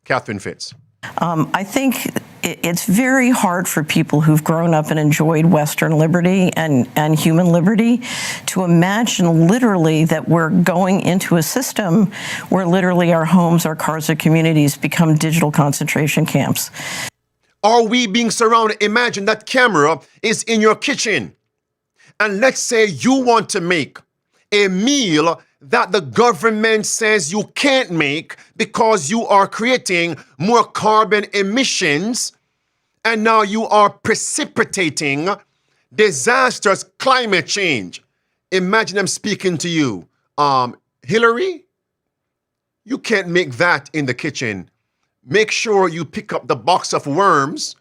Catherine Fitz. I think it's very hard for people who've grown up and enjoyed Western liberty and human liberty to imagine literally that we're going into a system where literally our homes, our cars, our communities become digital concentration camps. Are we being surrounded? Imagine that camera is in your kitchen. And let's say you want to make a meal that the government says you can't make because you are creating more carbon emissions, and now you are precipitating disastrous climate change. Imagine them speaking to you. Hillary, you can't make that in the kitchen. Make sure you pick up the box of worms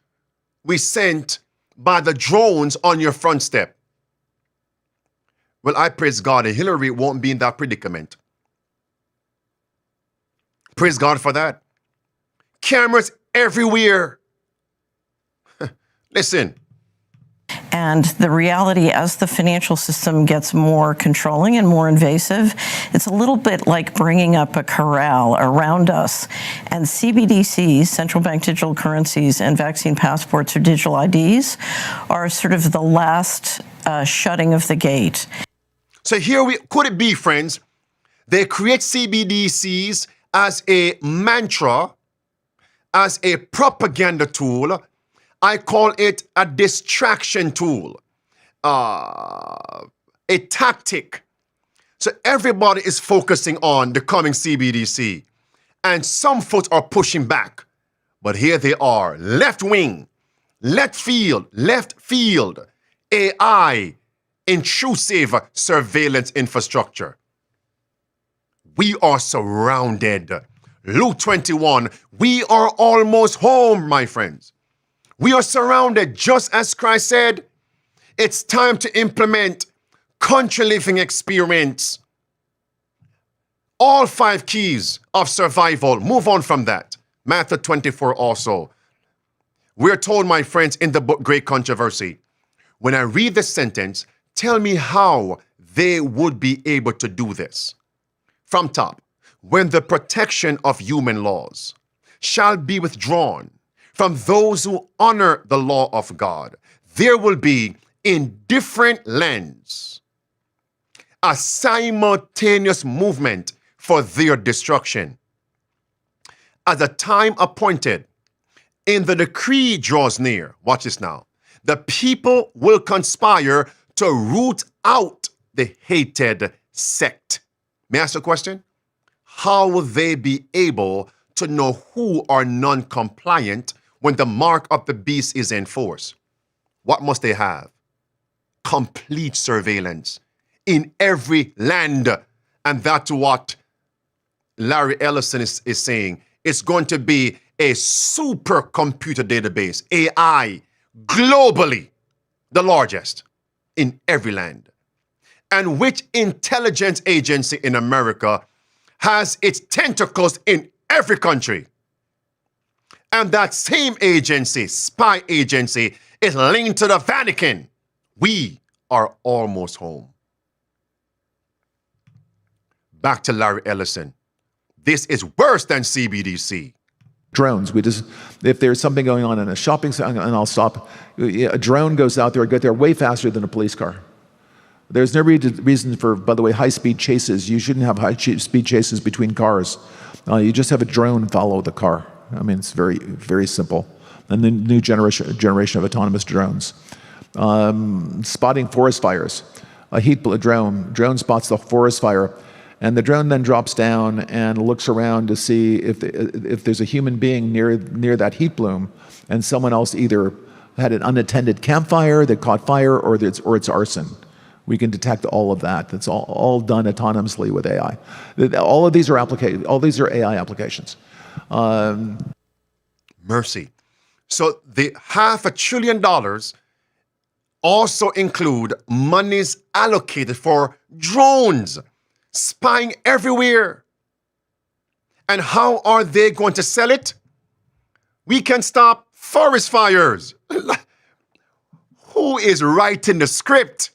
we sent by the drones on your front step. Well, I praise God that Hillary won't be in that predicament. Praise God for that. Cameras everywhere. Listen. And the reality, as the financial system gets more controlling and more invasive, it's a little bit like bringing up a corral around us. And CBDCs, central bank digital currencies, and vaccine passports or digital IDs are sort of the last shutting of the gate. So could it be, friends, they create CBDCs as a mantra, as a propaganda tool. I call it a distraction tool, a tactic. So everybody is focusing on the coming CBDC, and some folks are pushing back. But here they are, left wing, left field, AI, intrusive surveillance infrastructure. We are surrounded. Luke 21, we are almost home, my friends. We are surrounded, just as Christ said. It's time to implement country living experience. All 5 keys of survival. Move on from that. Matthew 24 also. We're told, my friends, in the book Great Controversy, when I read this sentence, tell me how they would be able to do this. From top, when the protection of human laws shall be withdrawn from those who honor the law of God, there will be in different lands a simultaneous movement for their destruction. At the time appointed, in the decree draws near, watch this now, the people will conspire to root out the hated sect. May I ask a question? How will they be able to know who are non-compliant when the mark of the beast is enforced? What must they have? Complete surveillance in every land. And that's what Larry Ellison is saying. It's going to be a supercomputer database, AI, globally, the largest in every land. And which intelligence agency in America has its tentacles in every country? And that same agency, spy agency, is linked to the Vatican. We are almost home. Back to Larry Ellison. This is worse than CBDC. Drones. If there's something going on in a shopping center, and I'll stop, a drone goes out there, get there way faster than a police car. There's no reason for, by the way, high-speed chases. You shouldn't have high-speed chases between cars. You just have a drone follow the car. I mean, it's very, very simple. And the new generation of autonomous drones. Spotting forest fires. A drone spots the forest fire, and the drone then drops down and looks around to see if there's a human being near that heat plume, and someone else either had an unattended campfire that caught fire, or it's arson. We can detect all of that. That's all done autonomously with AI. All of these are AI applications. Mercy. So the $500 billion also include monies allocated for drones spying everywhere. And how are they going to sell it? We can stop forest fires. Who is writing the script?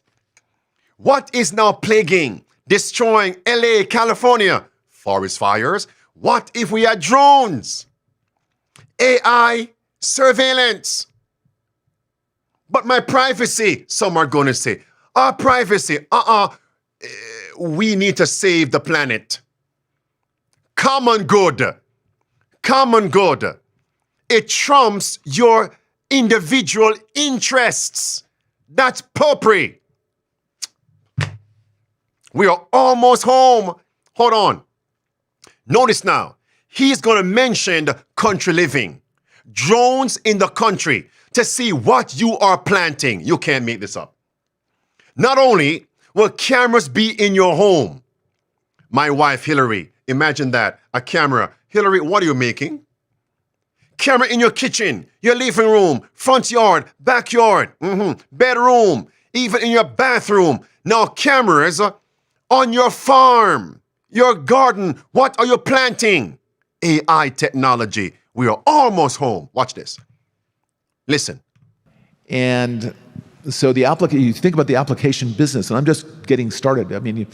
What is now plaguing, destroying LA, California? Forest fires. What if we had drones? AI surveillance. But my privacy, some are going to say. Our privacy, we need to save the planet. Common good. Common good. It trumps your individual interests. That's potpourri. We are almost home. Hold on. Notice now, he's going to mention country living. Drones in the country to see what you are planting. You can't make this up. Not only Will cameras be in your home? My wife, Hillary, imagine that, a camera. Hillary, what are you making? Camera in your kitchen, your living room, front yard, backyard, bedroom, even in your bathroom. Now cameras on your farm, your garden. What are you planting? AI technology. We are almost home. Watch this. Listen. And so you think about the application business, and I'm just getting started. I mean,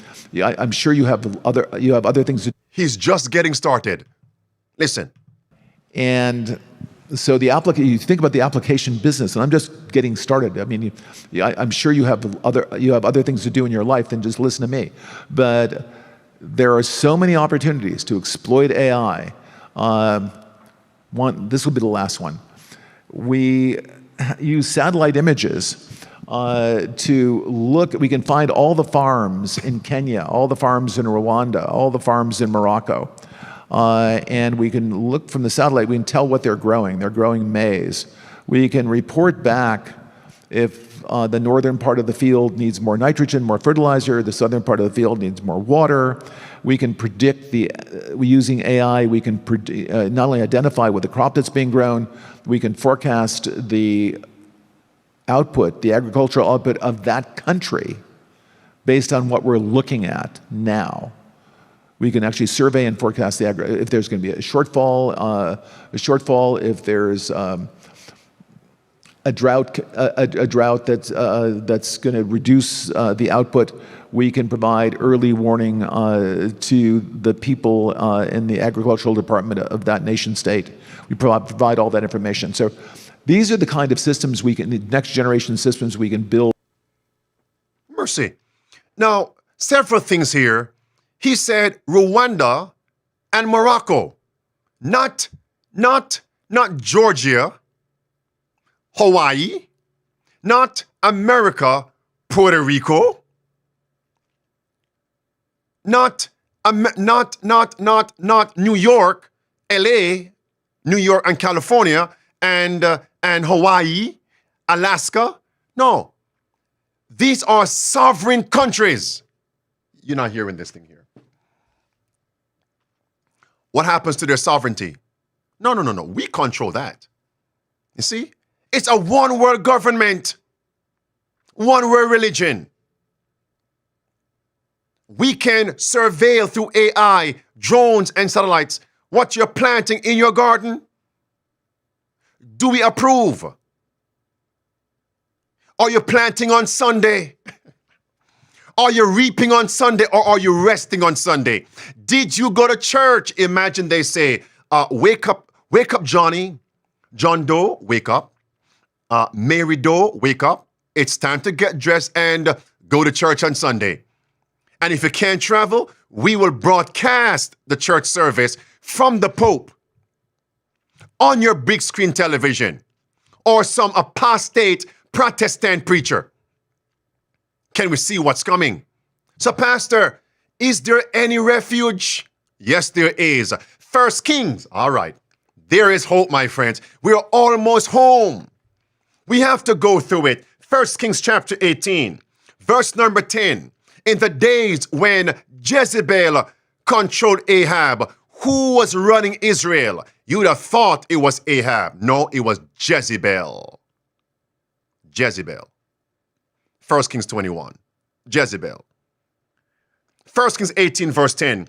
I'm sure you have other things to do. He's just getting started. Listen. And so you think about the application business, and I'm just getting started. I mean, I'm sure you have other things to do in your life than just listen to me. But there are so many opportunities to exploit AI. This will be the last one. We use satellite images to look. We can find all the farms in Kenya, all the farms in Rwanda, all the farms in Morocco. And we can look from the satellite, we can tell what they're growing. They're growing maize. We can report back if the northern part of the field needs more nitrogen, more fertilizer, the southern part of the field needs more water. We can predict using AI, we can not only identify what the crop that's being grown, we can forecast the output, the agricultural output of that country based on what we're looking at now. We can actually survey and forecast if there's going to be a shortfall, if there's a drought that's going to reduce the output. We can provide early warning to the people in the agricultural department of that nation state. We provide all that information. So these are the kind of systems the next generation systems we can build. Mercy. Now, several things here. He said Rwanda and Morocco, not Georgia, Hawaii, not America, Puerto Rico, not New York, LA, New York and California, and Hawaii, Alaska. No, these are sovereign countries. You're not hearing this thing here. What happens to their sovereignty? No. We control that. You see? It's a one-world government, one-world religion. We can surveil through AI, drones, and satellites what you're planting in your garden. Do we approve? Are you planting on Sunday? Are you reaping on Sunday, or are you resting on Sunday? Did you go to church? Imagine they say, wake up, Johnny. John Doe, wake up. Mary Doe, wake up. It's time to get dressed and go to church on Sunday. And if you can't travel, we will broadcast the church service from the Pope on your big screen television, or some apostate Protestant preacher. Can we see what's coming? So, Pastor, is there any refuge? Yes, there is. 1 Kings. All right. There is hope, my friends. We are almost home. We have to go through it. 1 Kings chapter 18, verse number 10. In the days when Jezebel controlled Ahab, who was running Israel? You would have thought it was Ahab. No, it was Jezebel. 1 Kings 21. Jezebel. 1 Kings 18, verse 10.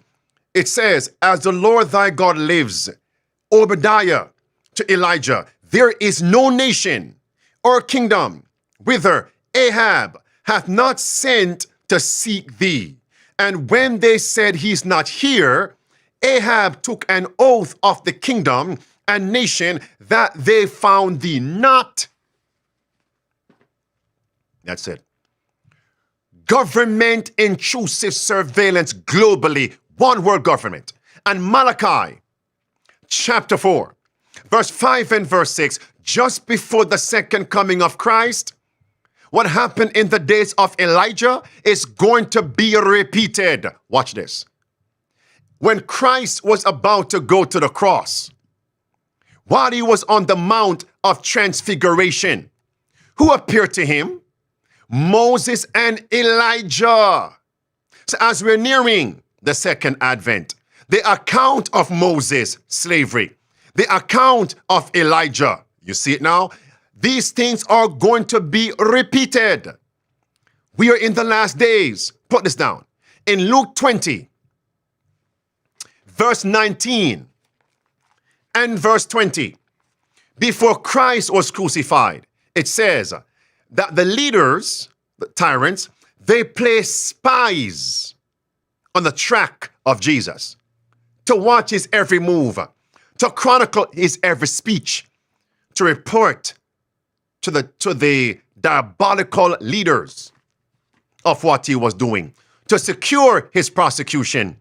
It says, as the Lord thy God lives, Obadiah to Elijah, there is no nation or kingdom whither Ahab hath not sent to seek thee. And when they said he's not here, Ahab took an oath of the kingdom and nation that they found thee not. That's it. Government intrusive surveillance globally, one world government. And Malachi chapter 4, verse 5 and verse 6, just before the second coming of Christ, what happened in the days of Elijah is going to be repeated. Watch this. When Christ was about to go to the cross, while he was on the Mount of Transfiguration, who appeared to him? Moses and Elijah. So as we're nearing the second advent, the account of Moses' slavery, the account of Elijah, you see it now? These things are going to be repeated. We are in the last days. Put this down. In Luke 20, verse 19 and verse 20, before Christ was crucified, it says that the leaders, the tyrants, they placed spies on the track of Jesus to watch his every move, to chronicle his every speech, to report to the diabolical leaders of what he was doing, to secure his prosecution,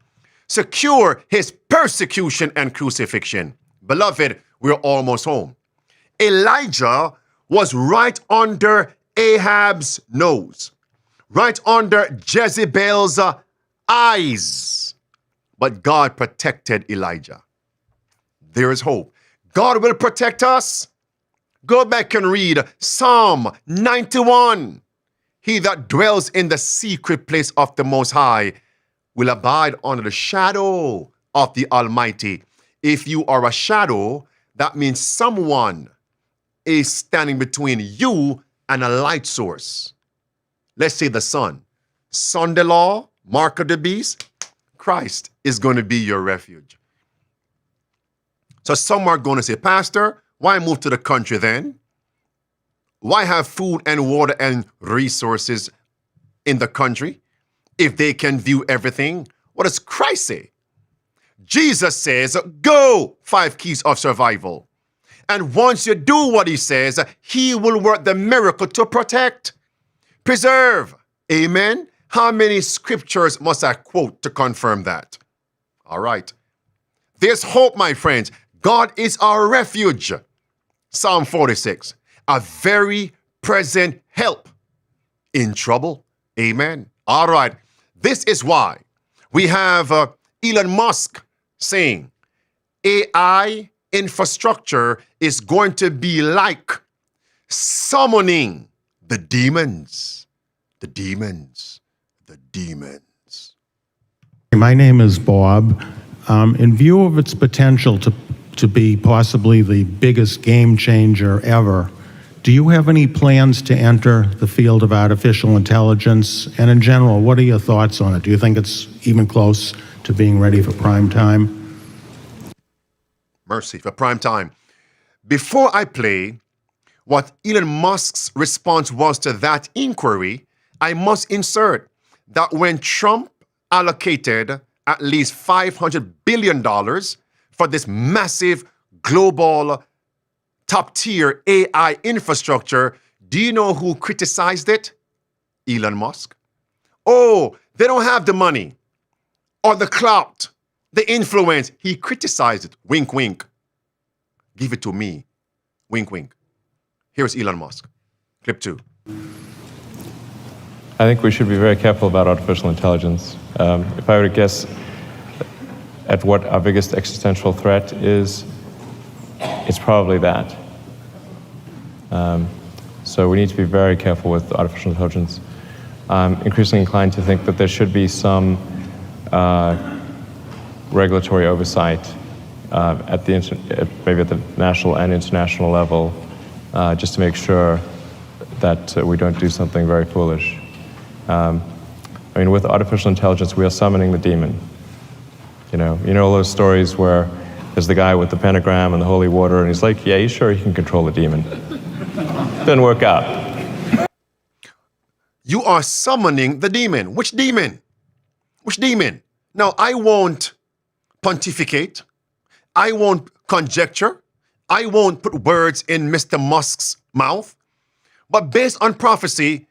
secure his persecution and crucifixion. Beloved, we're almost home. Elijah was right under Ahab's nose, right under Jezebel's eyes. But God protected Elijah. There is hope. God will protect us. Go back and read Psalm 91. He that dwells in the secret place of the Most High will abide under the shadow of the Almighty. If you are a shadow, that means someone is standing between you and a light source. Let's say the sun. Son-de-law, mark of the beast, Christ is going to be your refuge. So some are going to say, Pastor, why move to the country then? Why have food and water and resources in the country if they can view everything? What does Christ say? Jesus says, go, 5 keys of survival. And once you do what he says, he will work the miracle to protect, preserve. Amen. How many scriptures must I quote to confirm that? All right. There's hope, my friends. God is our refuge. Psalm 46, a very present help in trouble. Amen. All right. This is why we have Elon Musk saying AI infrastructure is going to be like summoning the demons. The demons. The demons. My name is Bob. In view of its potential to be possibly the biggest game changer ever, do you have any plans to enter the field of artificial intelligence? And in general, what are your thoughts on it? Do you think it's even close to being ready for prime time? Mercy, for prime time. Before I play what Elon Musk's response was to that inquiry, I must insert that when Trump allocated at least $500 billion for this massive global top-tier AI infrastructure, do you know who criticized it? Elon Musk. Oh, they don't have the money or the clout, the influence. He criticized it. Wink, wink. Give it to me. Wink, wink. Here's Elon Musk. Clip 2. I think we should be very careful about artificial intelligence. If I were to guess at what our biggest existential threat is, it's probably that. So we need to be very careful with artificial intelligence. I'm increasingly inclined to think that there should be some regulatory oversight maybe at the national and international level, just to make sure that we don't do something very foolish. I mean, with artificial intelligence, we are summoning the demon. You know all those stories where there's the guy with the pentagram and the holy water, and he's like, yeah, he's sure he can control the demon. Didn't work out. You are summoning the demon. Which demon? Which demon? Now, I won't pontificate. I won't conjecture. I won't put words in Mr. Musk's mouth. But based on prophecy,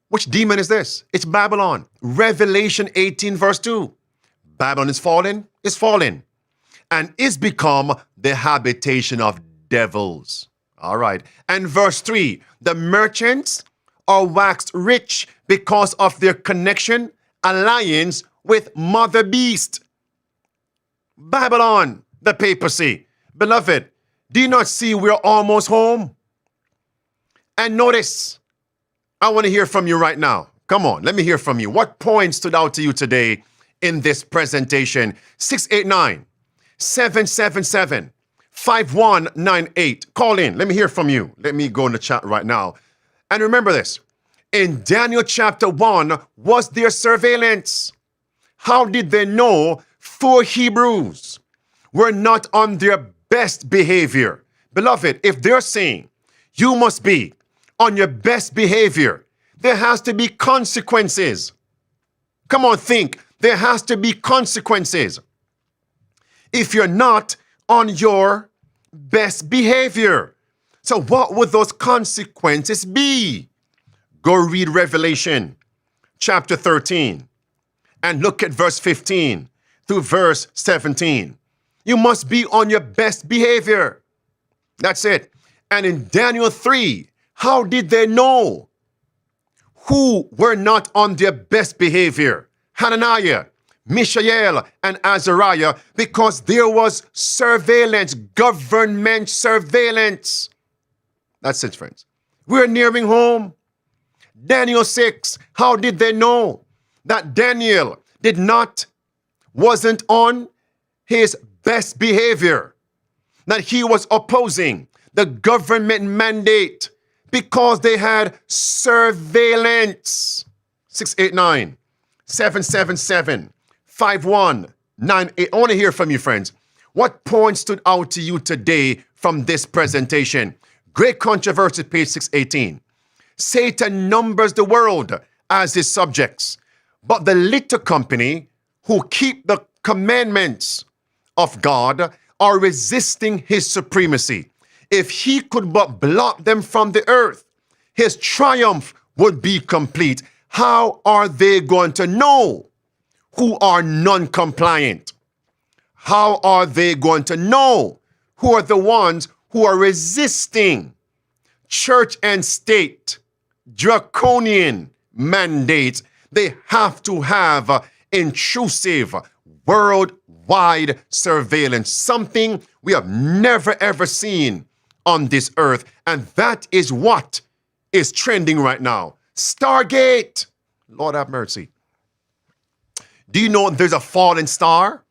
which demon is this? It's Babylon. Revelation 18, verse 2. Babylon is fallen, and is become the habitation of devils. All right. And verse 3, the merchants are waxed rich because of their connection, alliance with Mother Beast. Babylon, the papacy. Beloved, do you not see we're almost home? And notice, I want to hear from you right now. Come on, let me hear from you. What point stood out to you today in this presentation? 689-777-5198. Call in. Let me hear from you. Let me go in the chat right now. And remember this. In Daniel chapter 1, was there surveillance? How did they know 4 Hebrews were not on their best behavior? Beloved, if they're saying you must be on your best behavior, there has to be consequences. Come on, think. There has to be consequences if you're not on your best behavior. So what would those consequences be? Go read Revelation chapter 13 and look at verse 15 through verse 17. You must be on your best behavior. That's it. And in Daniel 3, how did they know who were not on their best behavior? Hananiah, Mishael, and Azariah, because there was surveillance, government surveillance. That's it, friends. We're nearing home. Daniel 6, how did they know that Daniel wasn't on his best behavior? That he was opposing the government mandate because they had surveillance. 689-777-5198. I want to hear from you, friends. What point stood out to you today from this presentation? Great Controversy, page 618. Satan numbers the world as his subjects, but the little company who keep the commandments of God are resisting his supremacy. If he could but blot them from the earth, his triumph would be complete. How are they going to know who are non-compliant? How are they going to know who are the ones who are resisting church and state, draconian mandates? They have to have intrusive, worldwide surveillance, something we have never ever seen on this earth. And that is what is trending right now. Stargate. Lord have mercy. Do you know there's a fallen star?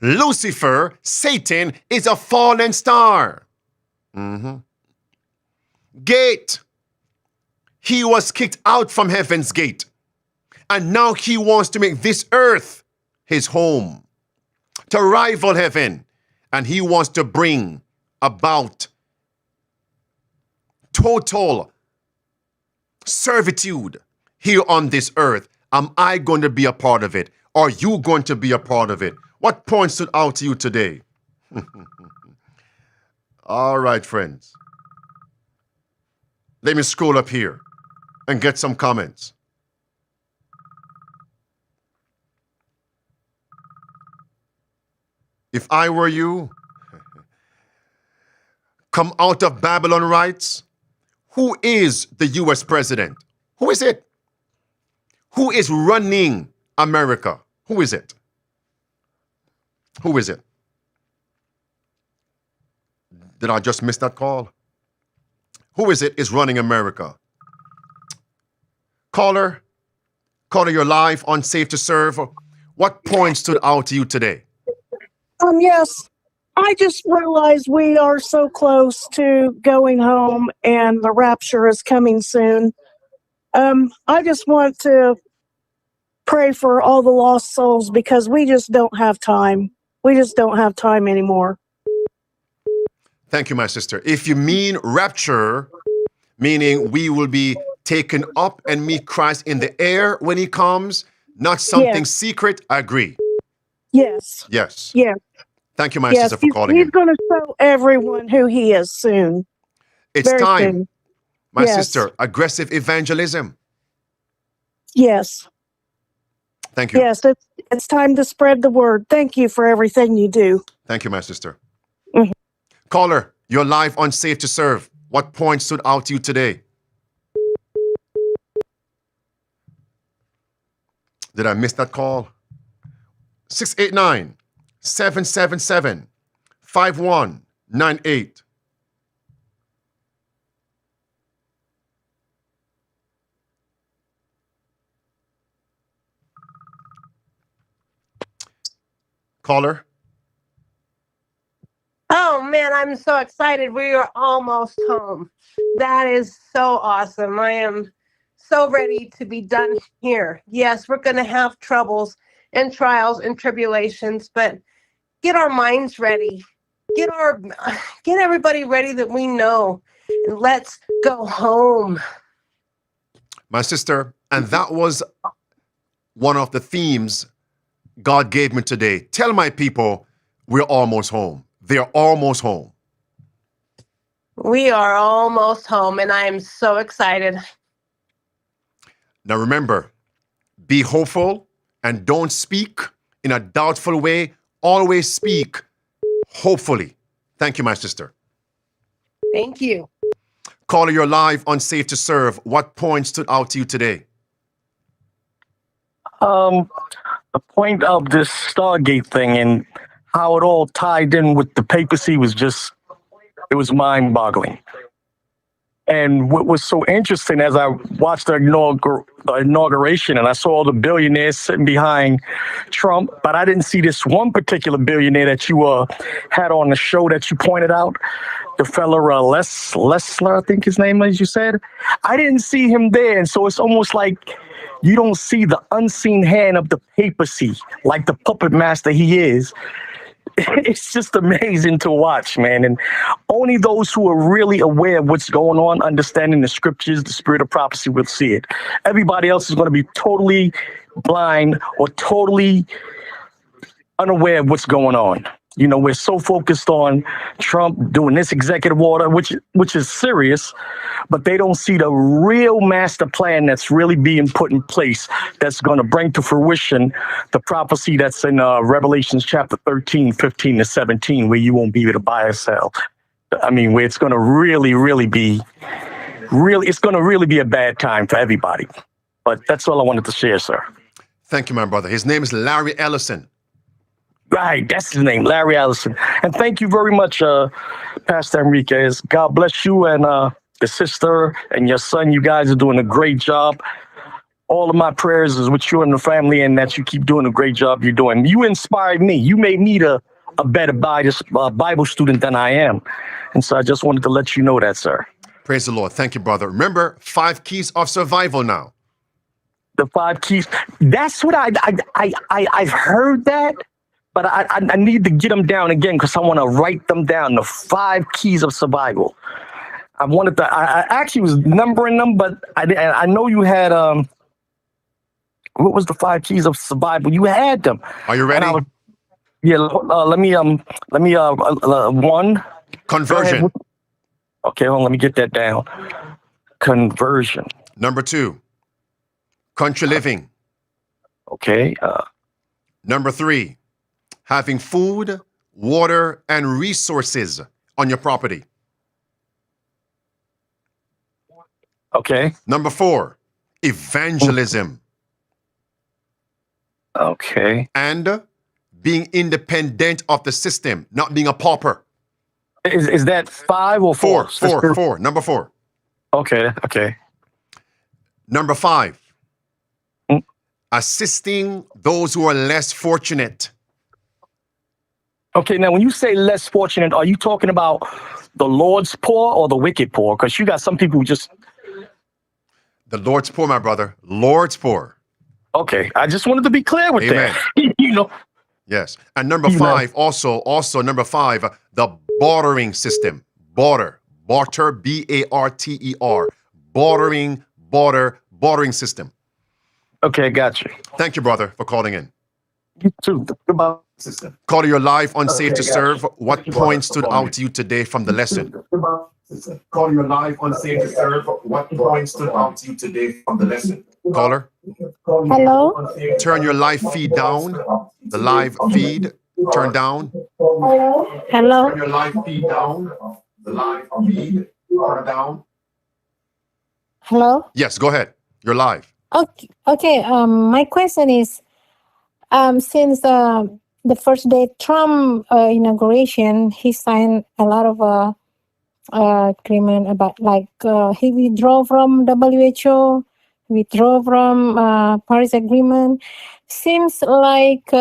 Lucifer, Satan, is a fallen star. Gate. He was kicked out from heaven's gate. And now he wants to make this earth his home, to rival heaven. And he wants to bring about total servitude here on this earth. Am I going to be a part of it? Are you going to be a part of it? What point stood out to you today? All right, friends. Let me scroll up here and get some comments. If I were you, come out of Babylon rights. Who is the U.S. president? Who is it? Who is running America? Who is it? Who is it? Did I just miss that call? Who is it is running America? Caller, you're live on Safe to Serve. What point stood out to you today? Yes, I just realized we are so close to going home and the rapture is coming soon. I just want to pray for all the lost souls because we just don't have time. We just don't have time anymore. Thank you, my sister. If you mean rapture, meaning we will be taken up and meet Christ in the air when he comes, not something secret, I agree. Yes. Yes. Yeah. Thank you, my sister, for calling He's in. going to show everyone who he is soon. It's Very time, soon. my Yes. sister. Aggressive evangelism. Yes. Thank you. Yes, it's time to spread the word. Thank you for everything you do. Thank you, my sister. Mhm. Caller, you're live on Safe to Serve. What point stood out to you today? Did I miss that call? 689-777-5198. Caller? Oh man, I'm so excited. We are almost home. That is so awesome. I am so ready to be done here. Yes, we're going to have troubles and trials and tribulations, but get our minds ready. Get everybody ready that we know. And let's go home. My sister, and that was one of the themes God gave me today. Tell my people we're almost home. They're almost home. We are almost home, and I am so excited. Now remember, be hopeful and don't speak in a doubtful way. Always speak hopefully. Thank you, my sister. Thank you. Caller, you're live on Safe to Serve. What point stood out to you today? The point of this Stargate thing and how it all tied in with the papacy was just, it was mind-boggling. And what was so interesting as I watched the inauguration and I saw all the billionaires sitting behind Trump, but I didn't see this one particular billionaire that you had on the show that you pointed out, the fella Lessler, I think his name is, you said. I didn't see him there, and so it's almost like you don't see the unseen hand of the papacy, like the puppet master he is. It's just amazing to watch, man. And only those who are really aware of what's going on, understanding the scriptures, the spirit of prophecy, will see it. Everybody else is going to be totally blind or totally unaware of what's going on. You know, we're so focused on Trump doing this executive order, which is serious, but they don't see the real master plan that's really being put in place that's going to bring to fruition the prophecy that's in Revelations chapter 13, 15 to 17, where you won't be able to buy or sell. I mean, where it's going to really be a bad time for everybody. But that's all I wanted to share, sir. Thank you, my brother. His name is Larry Ellison. Right, that's his name, Larry Ellison. And thank you very much, Pastor Enriquez. God bless you and your sister and your son. You guys are doing a great job. All of my prayers is with you and the family, and that you keep doing a great job you're doing. You inspired me. You made me a better Bible student than I am. And so I just wanted to let you know that, sir. Praise the Lord. Thank you, brother. Remember, 5 keys of survival now. The 5 keys. That's what I've heard that. But I need to get them down again because I want to write them down. The 5 keys of survival. I actually was numbering them, but I know you had what was the 5 keys of survival? You had them. Are you ready? Let me 1. Conversion. Okay, hold on, let me get that down. Conversion. Number 2. Country living. Okay. Number 3. Having food, water, and resources on your property. Okay. Number 4, evangelism. Okay. And being independent of the system, not being a pauper. Is that 5 or 4? 4. Number 4. Okay. Number 5, assisting those who are less fortunate. Okay, now when you say less fortunate, are you talking about the Lord's poor or the wicked poor? Because you got some people who just... The Lord's poor, my brother. Lord's poor. Okay, I just wanted to be clear with Amen. that. You know. Yes. And number 5, also number 5, the bartering system. Barter, B-A-R-T-E-R. Bartering system. Okay, got you. Thank you, brother, for calling in. You too. Goodbye. Caller, you're live on Safe to Serve. What point stood out to you today from the lesson? Caller, you're live on Safe to Serve. What point stood out to you today from the lesson? Caller? Hello? Turn your live feed down. The live feed, turn down. Hello? Turn your live feed down. The live feed, turn down. Hello? Yes, go ahead. You're live. Okay. My question is, since the first day Trump inauguration, he signed a lot of agreement about he withdrew from WHO, withdrew from Paris Agreement. Seems like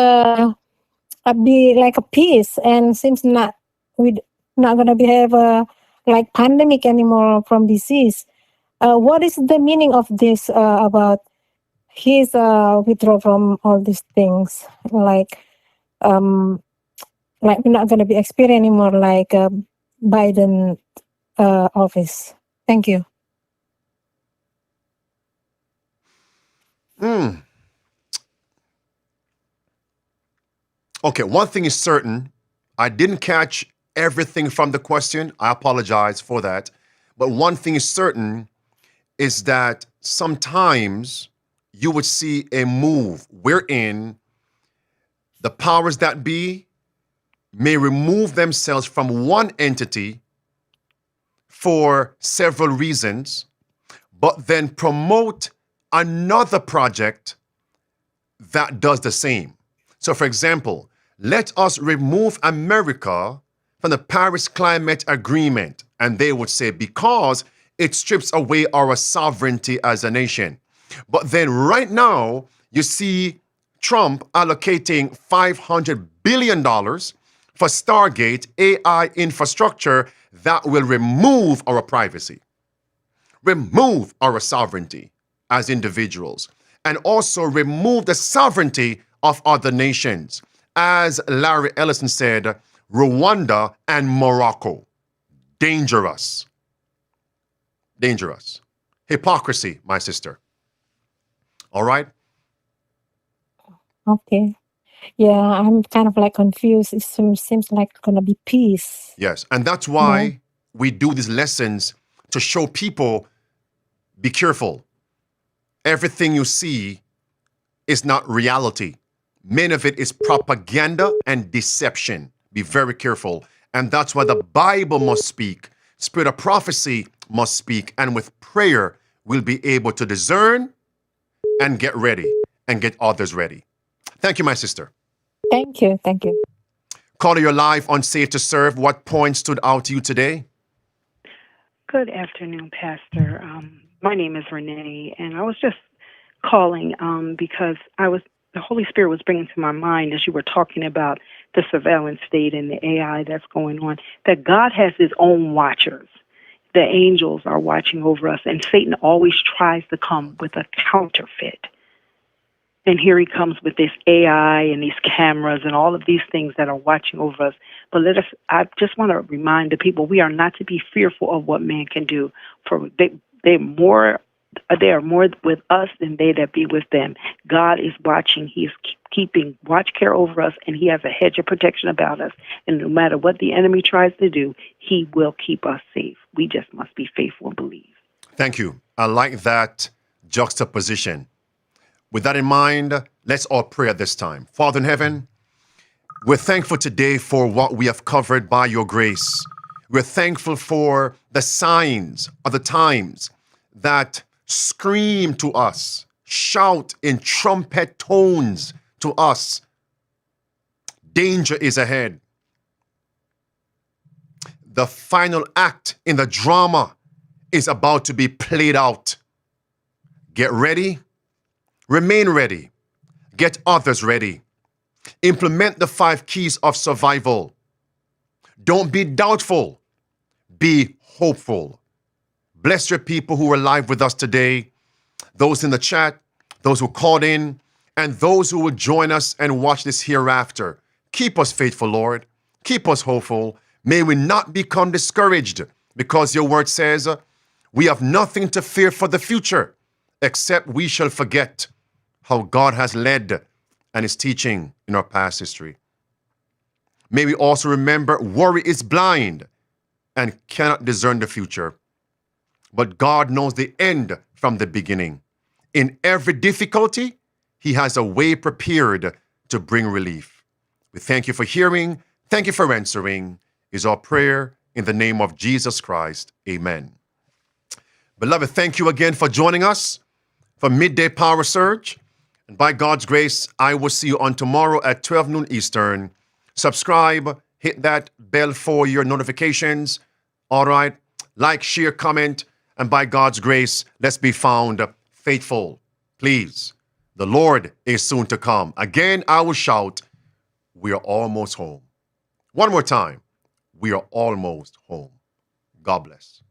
be like a peace, and seems we not gonna be have a like pandemic anymore from disease. What is the meaning of this about his withdraw from all these things? Like we're not gonna be experiencing anymore like Biden office. Thank you. Okay, one thing is certain. I didn't catch everything from the question. I apologize for that. But one thing is certain is that sometimes you would see a move wherein the powers that be may remove themselves from one entity for several reasons, but then promote another project that does the same. So, for example, let us remove America from the Paris Climate Agreement. And they would say, because it strips away our sovereignty as a nation. But then right now, you see Trump allocating $500 billion for Stargate AI infrastructure that will remove our privacy, remove our sovereignty as individuals, and also remove the sovereignty of other nations. As Larry Ellison said, Rwanda and Morocco. Dangerous. Dangerous. Hypocrisy, my sister. All right? Okay. Yeah, I'm kind of like confused. It seems like it's gonna be peace. Yes, and that's why we do these lessons to show people, be careful. Everything you see is not reality. Many of it is propaganda and deception. Be very careful. And that's why the Bible must speak. Spirit of prophecy must speak. And with prayer, we'll be able to discern and get ready and get others ready. Thank you, my sister. Thank you. Thank you. Caller, you're live on Safe to Serve. What point stood out to you today? Good afternoon, Pastor. My name is Renee, and I was just calling because the Holy Spirit was bringing to my mind as you were talking about the surveillance state and the AI that's going on, that God has his own watchers. The angels are watching over us, and Satan always tries to come with a counterfeit. And here he comes with this AI and these cameras and all of these things that are watching over us. But I just want to remind the people, we are not to be fearful of what man can do. For they are more with us than they that be with them. God is watching. He is keeping watch care over us, and he has a hedge of protection about us. And no matter what the enemy tries to do, he will keep us safe. We just must be faithful and believe. Thank you. I like that juxtaposition. With that in mind, let's all pray at this time. Father in heaven, we're thankful today for what we have covered by your grace. We're thankful for the signs of the times that scream to us, shout in trumpet tones to us. Danger is ahead. The final act in the drama is about to be played out. Get ready. Remain ready. Get others ready. Implement the 5 keys of survival. Don't be doubtful. Be hopeful. Bless your people who are live with us today, those in the chat, those who called in, and those who will join us and watch this hereafter. Keep us faithful, Lord. Keep us hopeful. May we not become discouraged, because your word says we have nothing to fear for the future, except we shall forget how God has led and is teaching in our past history. May we also remember worry is blind and cannot discern the future. But God knows the end from the beginning. In every difficulty, he has a way prepared to bring relief. We thank you for hearing. Thank you for answering, is our prayer in the name of Jesus Christ. Amen. Beloved, thank you again for joining us for Midday Power Surge. And by God's grace, I will see you on tomorrow at 12 noon Eastern. Subscribe, hit that bell for your notifications. All right. Like, share, comment. And by God's grace, let's be found faithful. Please. The Lord is soon to come. Again, I will shout, we are almost home. One more time, we are almost home. God bless.